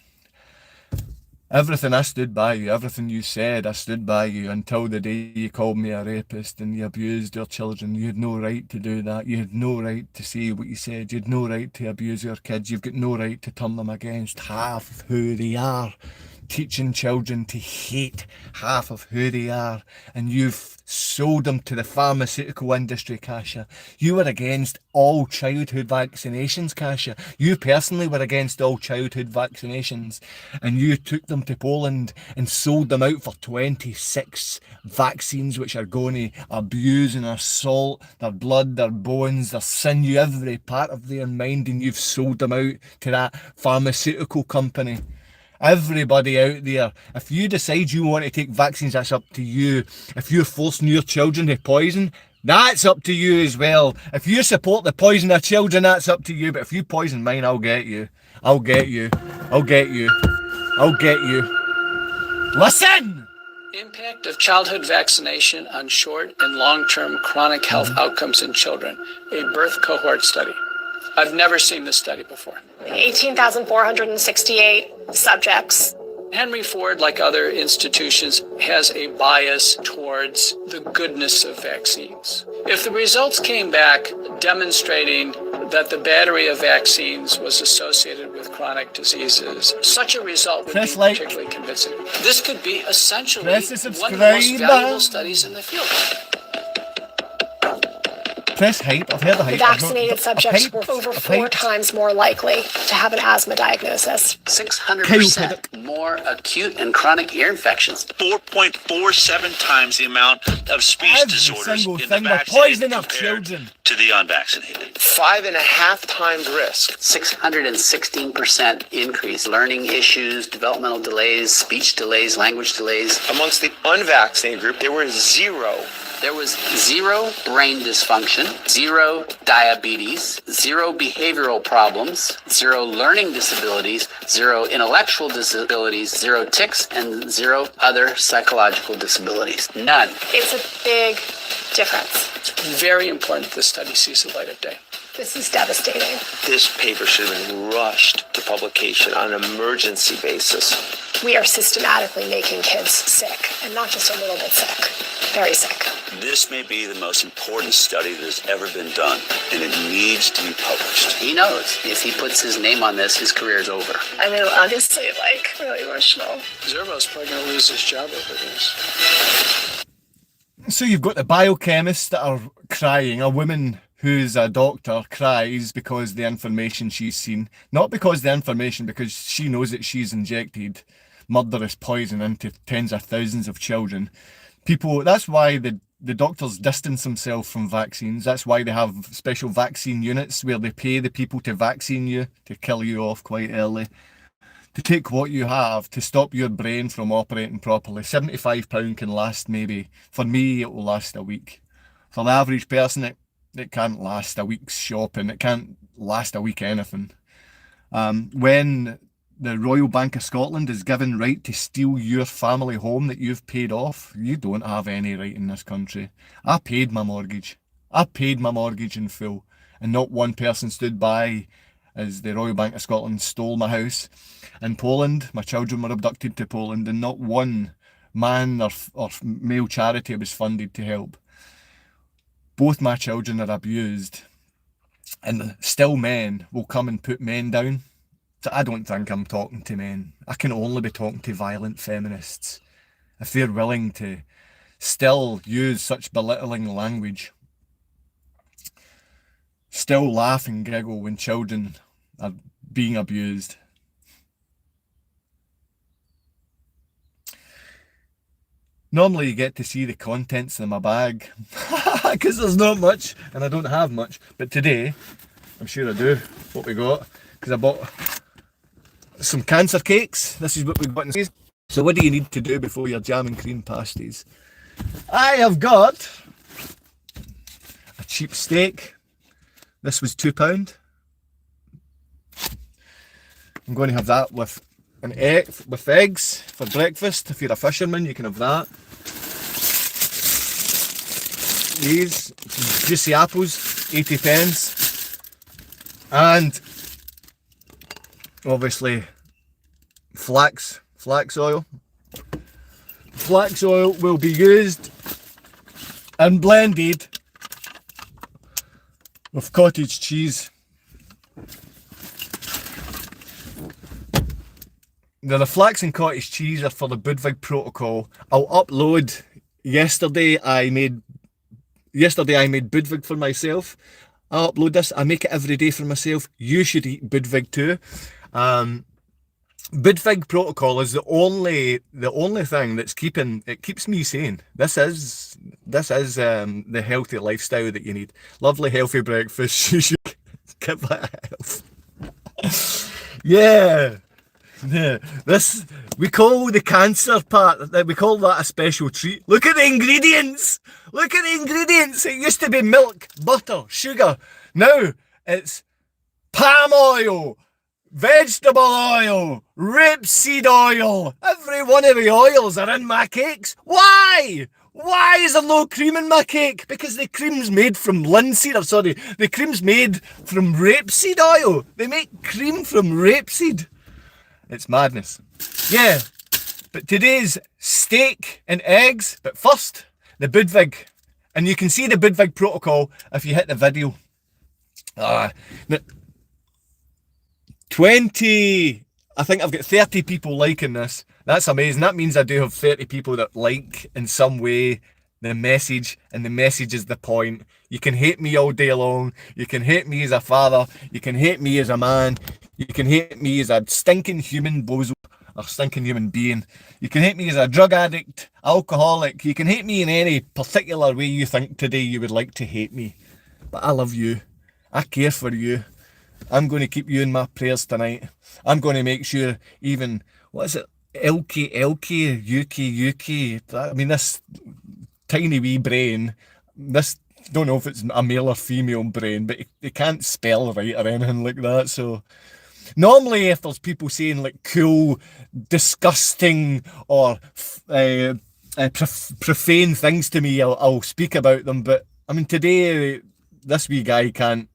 Everything I stood by you, everything you said, I stood by you until the day you called me a rapist and you abused your children. You had no right to do that. You had no right to say what you said. You had no right to abuse your kids. You've got no right to turn them against half of who they are. Teaching children to hate half of who they are. And you've sold them to the pharmaceutical industry, Kasia. You were against all childhood vaccinations, Kasia. You personally were against all childhood vaccinations. And you took them to Poland and sold them out for 26 vaccines which are going to abuse and assault their blood, their bones, their sinew, every part of their mind. And you've sold them out to that pharmaceutical company. Everybody out there, if you decide you want to take vaccines, that's up to you. If you're forcing your children to poison, that's up to you as well. If you support the poison of children, that's up to you. But if you poison mine, I'll get you. I'll get you. I'll get you. I'll get you. Listen! Impact of childhood vaccination on short and long-term chronic health outcomes in children, a birth cohort study. I've never seen this study before. 18,468 subjects. Henry Ford, like other institutions, has a bias towards the goodness of vaccines. If the results came back demonstrating that the battery of vaccines was associated with chronic diseases, such a result would be particularly convincing. This could be essentially one of the most valuable studies in the field. Press hype. I've heard the hype. Vaccinated subjects were over 4 times more likely to have an asthma diagnosis. 600% more acute and chronic ear infections. 4.47 times the amount of speech disorders in the vaccinated compared to the unvaccinated. 5.5 times risk. 616% increase. Learning issues, developmental delays, speech delays, language delays. Amongst the unvaccinated group, there were zero. There was 0 brain dysfunction, 0 diabetes, 0 behavioral problems, 0 learning disabilities, 0 intellectual disabilities, 0 tics, and 0 other psychological disabilities. None. It's a big difference. It's very important that this study sees the light of day. This is devastating. This paper should have been rushed to publication on an emergency basis. We are systematically making kids sick, and not just a little bit sick, very sick. This may be the most important study that has ever been done, and it needs to be published. He knows if he puts his name on this, his career is over. I mean, honestly, really emotional. Zervo's probably going to lose his job over this. So you've got the biochemists that are crying, a woman who's a doctor cries because the information she's seen, not because the information, because she knows that she's injected murderous poison into tens of thousands of children. People, that's why the doctors distance themselves from vaccines. That's why they have special vaccine units where they pay the people to vaccine you, to kill you off quite early, to take what you have, to stop your brain from operating properly. £75 can last maybe, for me it will last a week. For the average person it can't last a week's shopping, it can't last a week anything. When the Royal Bank of Scotland is given right to steal your family home that you've paid off, you don't have any right in this country. I paid my mortgage. I paid my mortgage in full, and not one person stood by as the Royal Bank of Scotland stole my house. In Poland, my children were abducted to Poland, and not one man or male charity was funded to help. Both my children are abused, and still men will come and put men down. So I don't think I'm talking to men. I can only be talking to violent feminists. If they're willing to still use such belittling language. still laugh and giggle when children are being abused. Normally you get to see the contents in my bag because there's not much and I don't have much, but today I'm sure I do. What we got, because I bought some cancer cakes. This is what we got in these. So what do you need to do before your jam and cream pasties? I have got a cheap steak. This was £2. I'm going to have that with an egg, with eggs for breakfast. If you're a fisherman, you can have that. These juicy apples, 80 pence. And obviously flax oil. Flax oil will be used and blended with cottage cheese. Now the flax and cottage cheese are for the Budwig protocol. I'll upload. Yesterday I made Budwig for myself. I'll upload this. I make it every day for myself. You should eat Budwig too. Budwig protocol is the only thing that's keeps me sane. This is the healthy lifestyle that you need. Lovely healthy breakfast. You should give that a health. Yeah. Yeah, we call the cancer part, we call that a special treat. Look at the ingredients! Look at the ingredients! It used to be milk, butter, sugar. Now it's palm oil, vegetable oil, rapeseed oil. Every one of the oils are in my cakes. Why? Why is there no cream in my cake? Because the cream's made from linseed, the cream's made from rapeseed oil. They make cream from rapeseed. It's madness. Yeah, but today's steak and eggs, but first, the Budwig. And you can see the Budwig protocol if you hit the video. 20, I think I've got 30 people liking this. That's amazing. That means I do have 30 people that like in some way the message, and the message is the point. You can hate me all day long. You can hate me as a father. You can hate me as a man. You can hate me as a stinking human bozo, or stinking human being. You can hate me as a drug addict, alcoholic. You can hate me in any particular way you think today you would like to hate me. But I love you. I care for you. I'm going to keep you in my prayers tonight. I'm going to make sure even, what is it? Elkie, Yuki. I mean, this tiny wee brain, this, don't know if it's a male or female brain, but it can't spell right or anything like that, so... Normally, if there's people saying like cool, disgusting, or profane things to me, I'll speak about them. But I mean, today, this wee guy can't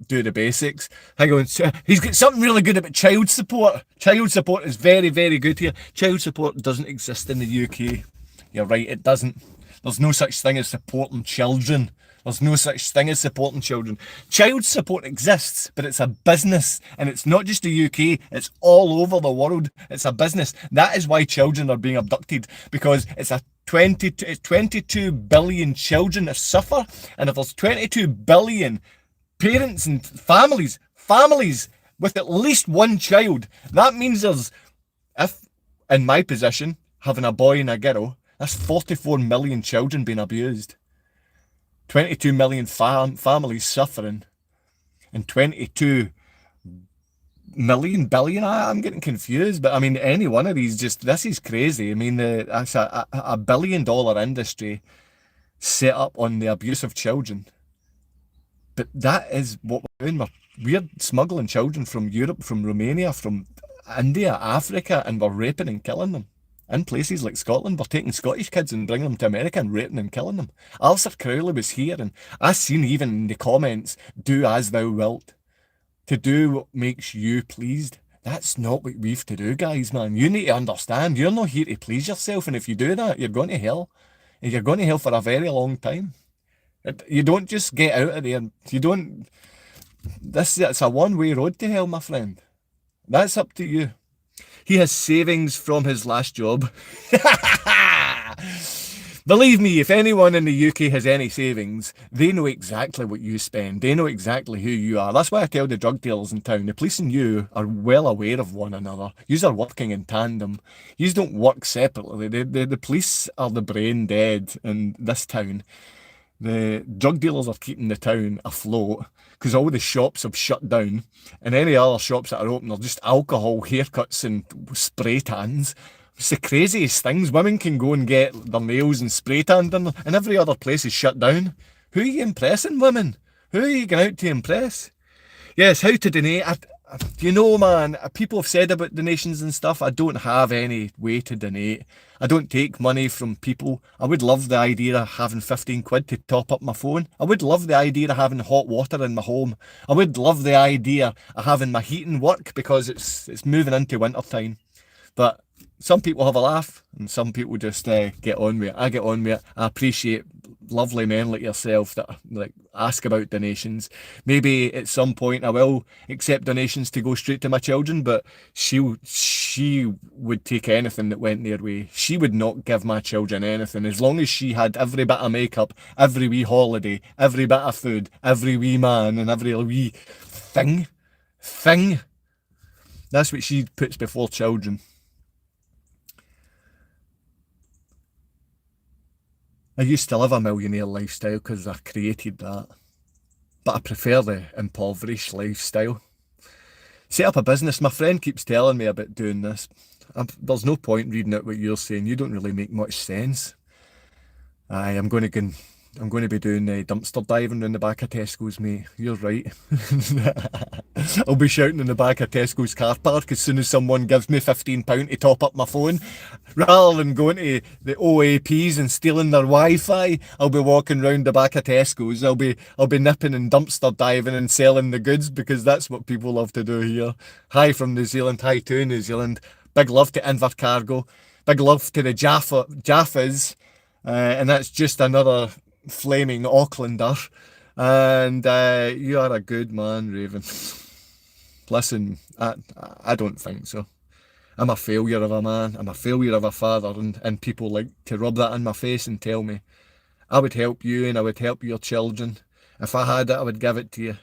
do the basics. Hang on, he's got something really good about child support. Child support is very, very good here. Child support doesn't exist in the UK. You're right, it doesn't. There's no such thing as supporting children. There's no such thing as supporting children. Child support exists, but it's a business. And it's not just the UK, it's all over the world. It's a business. That is why children are being abducted, because it's 22 billion children that suffer. And if there's 22 billion parents and families with at least one child, that means there's, if in my position, having a boy and a girl, that's 44 million children being abused. 22 million families suffering, and 22 million billion, I'm getting confused, but I mean, any one of these, this is crazy. I mean, that's a $1 billion industry set up on the abuse of children. But that is what we're doing. We're smuggling children from Europe, from Romania, from India, Africa, and we're raping and killing them. In places like Scotland, we're taking Scottish kids and bringing them to America and raping and killing them. Alistair Crowley was here, and I seen even in the comments, do as thou wilt. To do what makes you pleased. That's not what we've to do, guys, man. You need to understand, you're not here to please yourself, and if you do that, you're going to hell. And you're going to hell for a very long time. You don't just get out of there. You don't... It's a one-way road to hell, my friend. That's up to you. He has savings from his last job. Believe me, if anyone in the UK has any savings, they know exactly what you spend. They know exactly who you are. That's why I tell the drug dealers in town, the police and you are well aware of one another. Yous are working in tandem. Yous don't work separately. The police are the brain dead in this town. The drug dealers are keeping the town afloat because all the shops have shut down, and any other shops that are open are just alcohol, haircuts and spray tans. It's the craziest things. Women can go and get their nails and spray tanned and every other place is shut down. Who are you impressing, women? Who are you going out to impress? Yes, how to donate. You know, man, people have said about donations and stuff. I don't have any way to donate. I don't take money from people. I would love the idea of having 15 quid to top up my phone. I would love the idea of having hot water in my home. I would love the idea of having my heating work because it's moving into winter time. But some people have a laugh and some people just get on with it. I get on with it. I appreciate lovely men like yourself that like ask about donations. Maybe at some point I will accept donations to go straight to my children, but she would take anything that went their way. She would not give my children anything as long as she had every bit of makeup, every wee holiday, every bit of food, every wee man and every wee thing. That's what she puts before children. I used to live a millionaire lifestyle because I created that. But I prefer the impoverished lifestyle. Set up a business. My friend keeps telling me about doing this. There's no point reading out what you're saying. You don't really make much sense. I'm going to be doing dumpster diving in the back of Tesco's, mate. You're right. I'll be shouting in the back of Tesco's car park as soon as someone gives me £15 to top up my phone. Rather than going to the OAPs and stealing their Wi-Fi, I'll be walking round the back of Tesco's. I'll be nipping and dumpster diving and selling the goods because that's what people love to do here. Hi from New Zealand. Hi to New Zealand. Big love to Invercargill. Big love to the Jaffas. And that's just another flaming Aucklander. And you are a good man, Raven. Listen, I don't think so. I'm a failure of a man. I'm a failure of a father. And people like to rub that in my face and tell me, I would help you and I would help your children. If I had it, I would give it to you.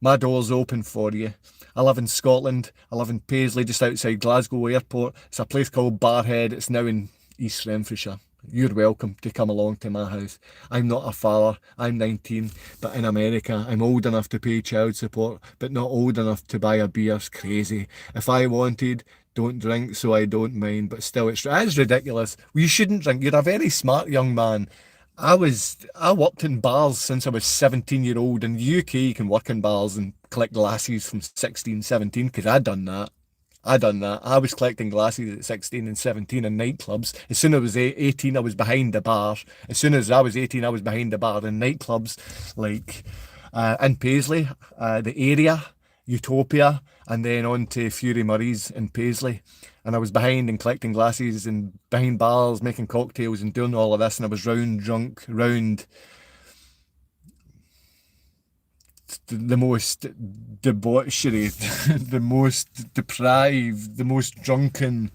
My door's open for you. I live in Scotland. I live in Paisley, just outside Glasgow Airport. It's a place called Barhead. It's now in East Renfrewshire. You're welcome to come along to my house. I'm not a father. I'm 19, but in America, I'm old enough to pay child support, but not old enough to buy a beer. It's crazy. If I wanted, don't drink, so I don't mind, but still, it's ridiculous. You shouldn't drink. You're a very smart young man. I worked in bars since I was 17-year-old. In the UK, you can work in bars and collect glasses from 16, 17, because I done that. I was collecting glasses at 16 and 17 in nightclubs. As soon as I was 18, I was behind the bar. As soon as I was 18, I was behind the bar in nightclubs like in Paisley, the area, Utopia, and then on to Fury Murray's in Paisley. And I was behind and collecting glasses and behind bars, making cocktails and doing all of this. And I was round drunk, the most debauchery, the most deprived, the most drunken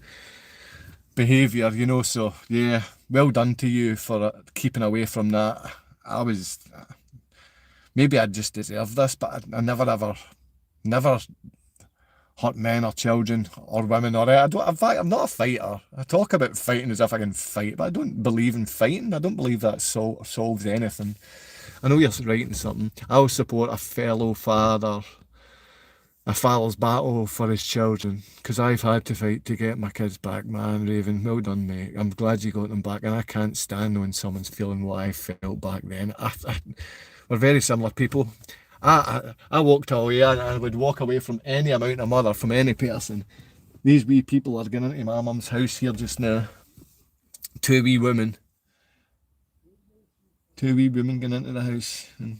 behaviour, you know. So yeah, well done to you for keeping away from that. Maybe I just deserve this, but I never hurt men or children or women or I'm not a fighter. I talk about fighting as if I can fight, but I don't believe in fighting. I don't believe that solves anything. I know you're writing something. I'll support a father's battle for his children, because I've had to fight to get my kids back, man. Raven, well done, mate. I'm glad you got them back, and I can't stand when someone's feeling what I felt back then. We're very similar people. I walked away, and I would walk away from any amount of mother from any person. These wee people are going into my mum's house here just now. Two wee women going into the house, and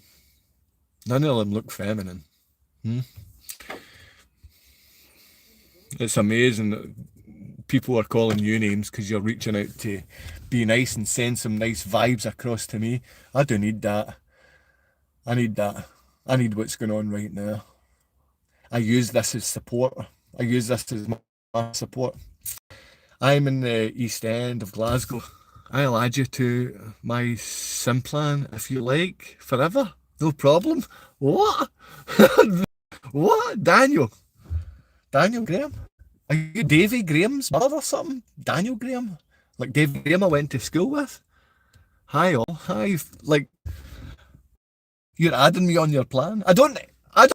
none of them look feminine. It's amazing that people are calling you names because you're reaching out to be nice and send some nice vibes across to me. I don't need that. I need what's going on right now. I use this as support. I use this as my support. I'm in the East End of Glasgow. I'll add you to my sim plan if you like, forever. No problem. What? What? Daniel Graham? Are you Davy Graham's mother or something? Daniel Graham? Like Davy Graham I went to school with? Hi all. Hi. Like, you're adding me on your plan? I don't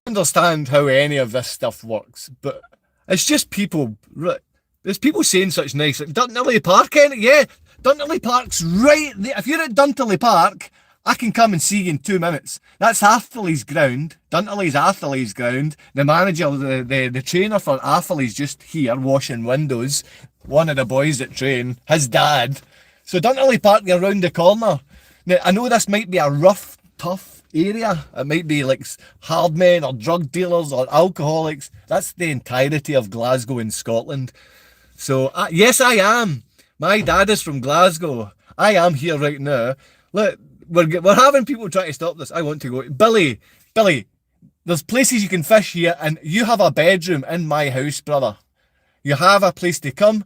understand how any of this stuff works, but it's just people. There's people saying such nice, like Dunterley Park, yeah. Dunterley Park's right there. If you're at Dunterley Park, I can come and see you in 2 minutes. That's Atherley's ground. Dunterley's Atherley's ground. The manager, the trainer for Atherley's just here washing windows. One of the boys that train, his dad. So Dunterley Park, you're round the corner. Now, I know this might be a rough, tough area. It might be like hard men or drug dealers or alcoholics. That's the entirety of Glasgow in Scotland. So, yes, I am. My dad is from Glasgow. I am here right now. Look, we're having people try to stop this. I want to go. Billy, there's places you can fish here, and you have a bedroom in my house, brother. You have a place to come.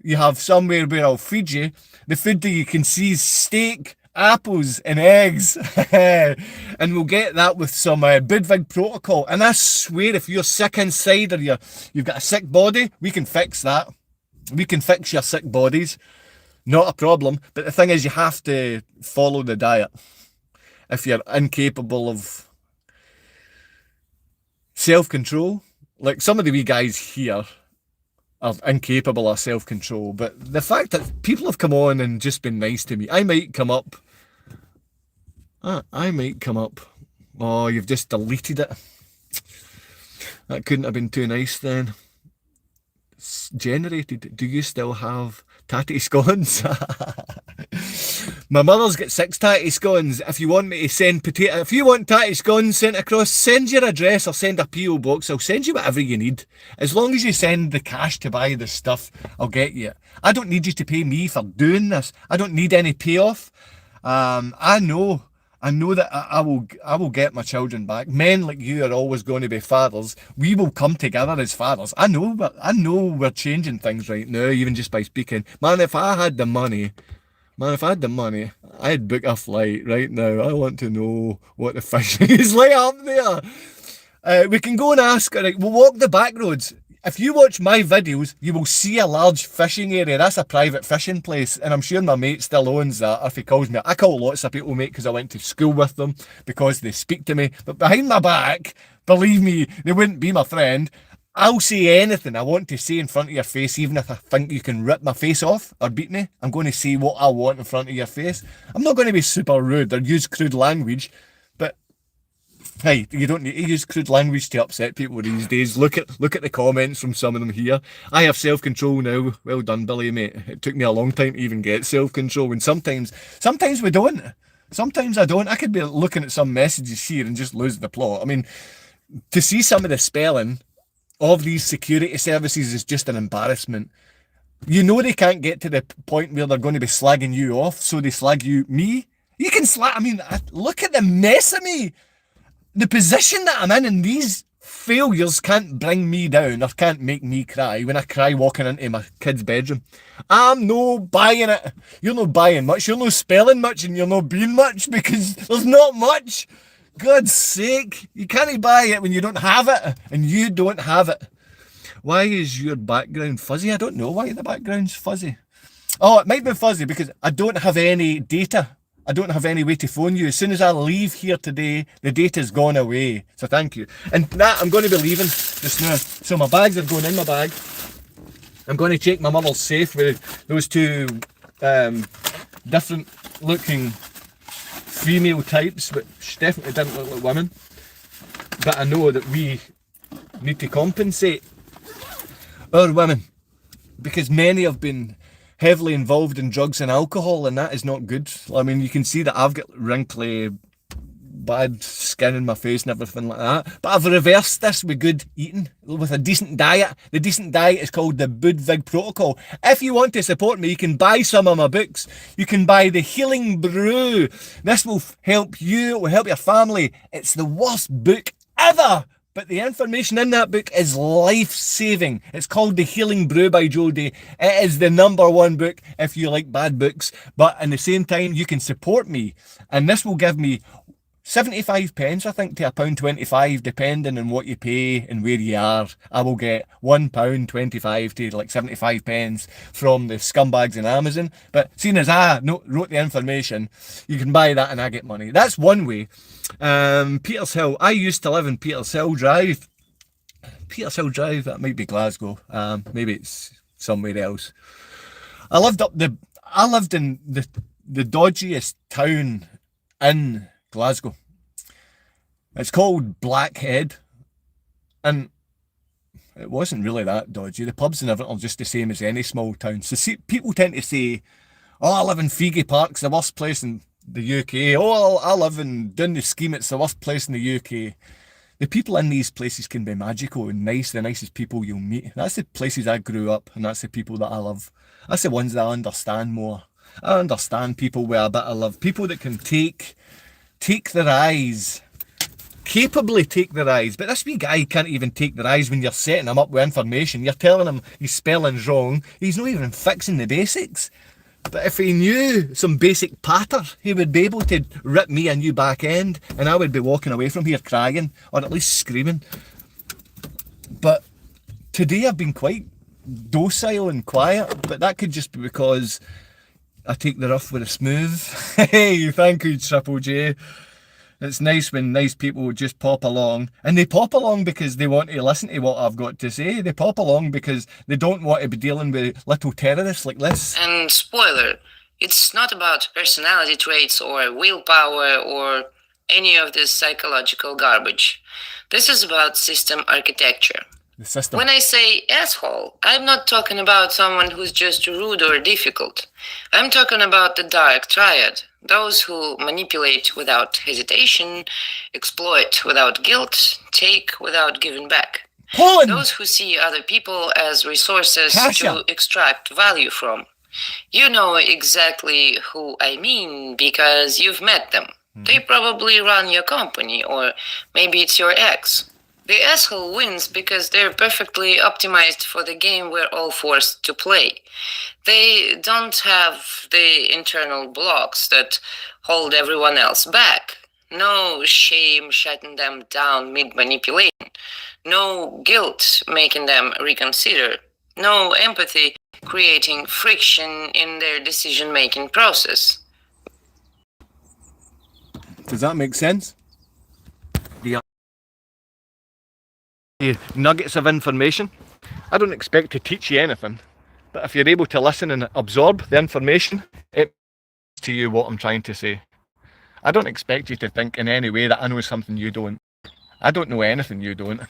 You have somewhere where I'll feed you. The food that you can see is steak, apples and eggs. And we'll get that with some Budvig protocol. And I swear, if you're sick inside or you've got a sick body, we can fix that. We can fix your sick bodies. Not a problem. But the thing is, you have to follow the diet. If you're incapable of self-control, like some of the wee guys here are incapable of self-control, but the fact that people have come on and just been nice to me, I might come up. Oh, you've just deleted it. That couldn't have been too nice then. Generated. Do you still have tatty scones? My mother's got 6 tatty scones. If you want me to send if you want tatty scones sent across, send your address or send a PO box. I'll send you whatever you need. As long as you send the cash to buy the stuff, I'll get you it. I don't need you to pay me for doing this. I don't need any payoff. I know that I will get my children back. Men like you are always going to be fathers. We will come together as fathers. I know we're changing things right now, even just by speaking. Man, if I had the money, I'd book a flight right now. I want to know what the fishing is like up there. We can go and ask. Right, we'll walk the back roads. If you watch my videos, you will see a large fishing area. That's a private fishing place, and I'm sure my mate still owns that, or if he calls me. I call lots of people mate because I went to school with them, because they speak to me. But behind my back, believe me, they wouldn't be my friend. I'll say anything I want to say in front of your face, even if I think you can rip my face off or beat me. I'm going to say what I want in front of your face. I'm not going to be super rude or use crude language, but hey, you don't need to use crude language to upset people these days. Look at the comments from some of them here. I have self-control now. Well done, Billy, mate. It took me a long time to even get self-control, and sometimes we don't. Sometimes I don't. I could be looking at some messages here and just lose the plot. I mean, to see some of the spelling of these security services is just an embarrassment. You know they can't get to the point where they're going to be slagging you off, so they slag me. You can slag. I mean, look at the mess of me. The position that I'm in, and these failures can't bring me down or can't make me cry when I cry walking into my kid's bedroom. I'm no buying it. You're no buying much. You're no spelling much, and you're no being much, because there's not much. God's sake. You can't buy it when you don't have it, and you don't have it. Why is your background fuzzy? I don't know why the background's fuzzy. Oh, it might be fuzzy because I don't have any data. I don't have any way to phone you. As soon as I leave here today, the data's gone away. So thank you. And that, I'm going to be leaving just now. So my bags are going in my bag. I'm going to check my mother's safe with those 2 different looking female types, which definitely didn't look like women. But I know that we need to compensate our women, because many have been heavily involved in drugs and alcohol, and that is not good. I mean, you can see that I've got wrinkly, bad skin in my face and everything like that, but I've reversed this with good eating, with a decent diet. The decent diet is called the Budvig protocol. If you want to support me, you can buy some of my books. You can buy the Healing Brew. This will help you, it will help your family. It's the worst book ever, But the information in that book is life-saving. It's called The Healing Brew by Jodie. It is the #1 book if you like bad books. But in the same time, you can support me. And this will give me 75 pence, I think, to £1.25, depending on what you pay and where you are. I will get £1.25 to like 75 pence from the scumbags in Amazon. But seeing as I wrote the information, you can buy that and I get money. That's one way. Peters Hill. I used to live in Peters Hill Drive. Peters Hill Drive, that might be Glasgow. Maybe it's somewhere else. I lived in the dodgiest town in Glasgow. It's called Blackhead, and it wasn't really that dodgy. The pubs and everything are just the same as any small town. So see, people tend to say, oh, I live in Figgy Park, it's the worst place in the UK. Oh, I live in Scheme, it's the worst place in the UK. The people in these places can be magical and nice, the nicest people you'll meet. That's the places I grew up, and that's the people that I love. That's the ones that I understand more. I understand people with a bit of love. People that can take their eyes, capably take their eyes. But this wee guy can't even take their eyes when you're setting him up with information. You're telling him his spelling's wrong. He's not even fixing the basics. But if he knew some basic patter, he would be able to rip me a new back end, and I would be walking away from here crying, or at least screaming. But today I've been quite docile and quiet, but that could just be because I take the rough with the smooth. Hey, thank you, Triple J. It's nice when nice people just pop along. And they pop along because they want to listen to what I've got to say. They pop along because they don't want to be dealing with little terrorists like this. And spoiler, it's not about personality traits or willpower or any of this psychological garbage. This is about system architecture. The system. When I say asshole, I'm not talking about someone who's just rude or difficult. I'm talking about the dark triad. Those who manipulate without hesitation, exploit without guilt, take without giving back. Poland. Those who see other people as resources Kasha. to extract value from. You know exactly who I mean because you've met them. They probably run your company, or maybe it's your ex. The asshole wins because they're perfectly optimized for the game we're all forced to play. They don't have the internal blocks that hold everyone else back. No shame shutting them down mid-manipulation. No guilt making them reconsider. No empathy creating friction in their decision-making process. Does that make sense? Nuggets of information. I don't expect to teach you anything, but if you're able to listen and absorb the information, it means to you what I'm trying to say. I don't expect you to think in any way that I know something you don't. I don't know anything you don't.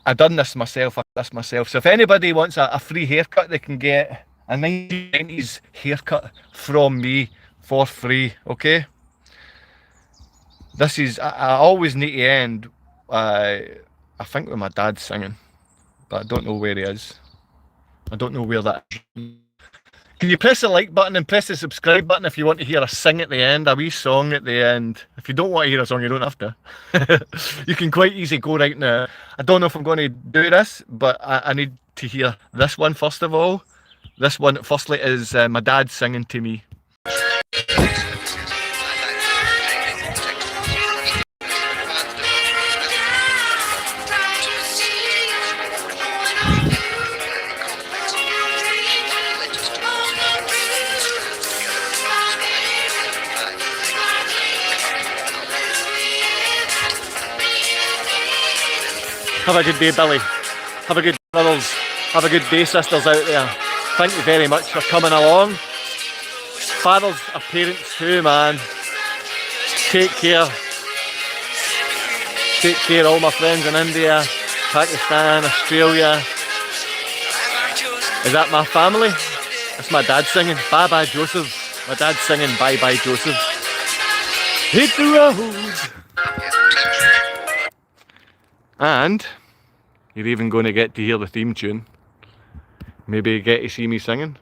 I've done this myself, So if anybody wants a free haircut, they can get a 1990s haircut from me for free, okay? This is, I always need to end, I think with my dad singing, but I don't know where he is. I don't know where that is. Can you press the like button and press the subscribe button if you want to hear us sing at the end, a wee song at the end. If you don't want to hear a song, you don't have to. You can quite easily go right now. I don't know if I'm going to do this, but I need to hear this one first of all. This one, firstly, is my dad singing to me. Have a good day, Billy. Have a good day, brothers. Have a good day, sisters out there. Thank you very much for coming along. Fathers are parents too, man. Take care. Take care, all my friends in India, Pakistan, Australia. Is that my family? That's my dad singing. Bye bye, Joseph. My dad's singing Bye bye, Joseph. Hit the road. And you're even going to get to hear the theme tune. Maybe you get to see me singing.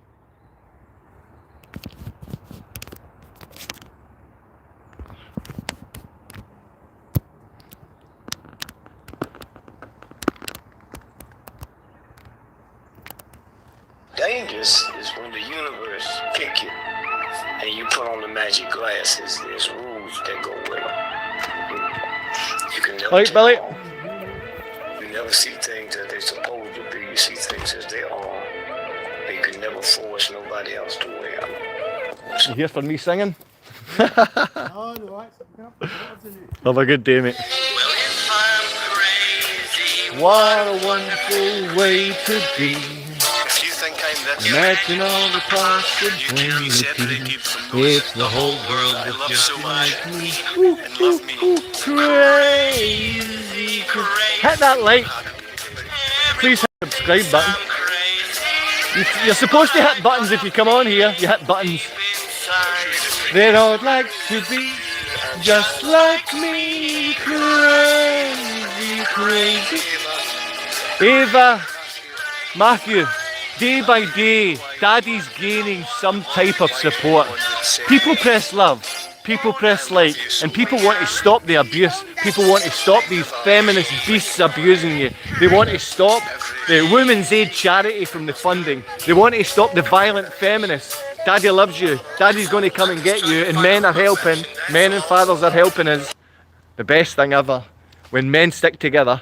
dangerous is when the universe pick you and you put on the magic glasses. There's rules that go with it. You can never Right, Billy. You never see things as they're supposed to be. You see things as they are. You can never force nobody else to wear them. You here for me singing? Have a good day, mate. What a wonderful way to be. If you think I'm that Imagine all the possibilities. It's the whole world I love so much and love me crazy. Hit that like. Please hit the subscribe button. You're supposed to hit buttons if you come on here. You hit buttons. They don't like to be just like me, crazy, crazy. Ava, Matthew, day by day, Daddy's gaining some type of support. People press love, people press like, and people want to stop the abuse. People want to stop these feminist beasts abusing you. They want to stop the Women's Aid charity from the funding. They want to stop the violent feminists. Daddy loves you. Daddy's going to come and get you, and men are helping. Men and fathers are helping us. The best thing ever, when men stick together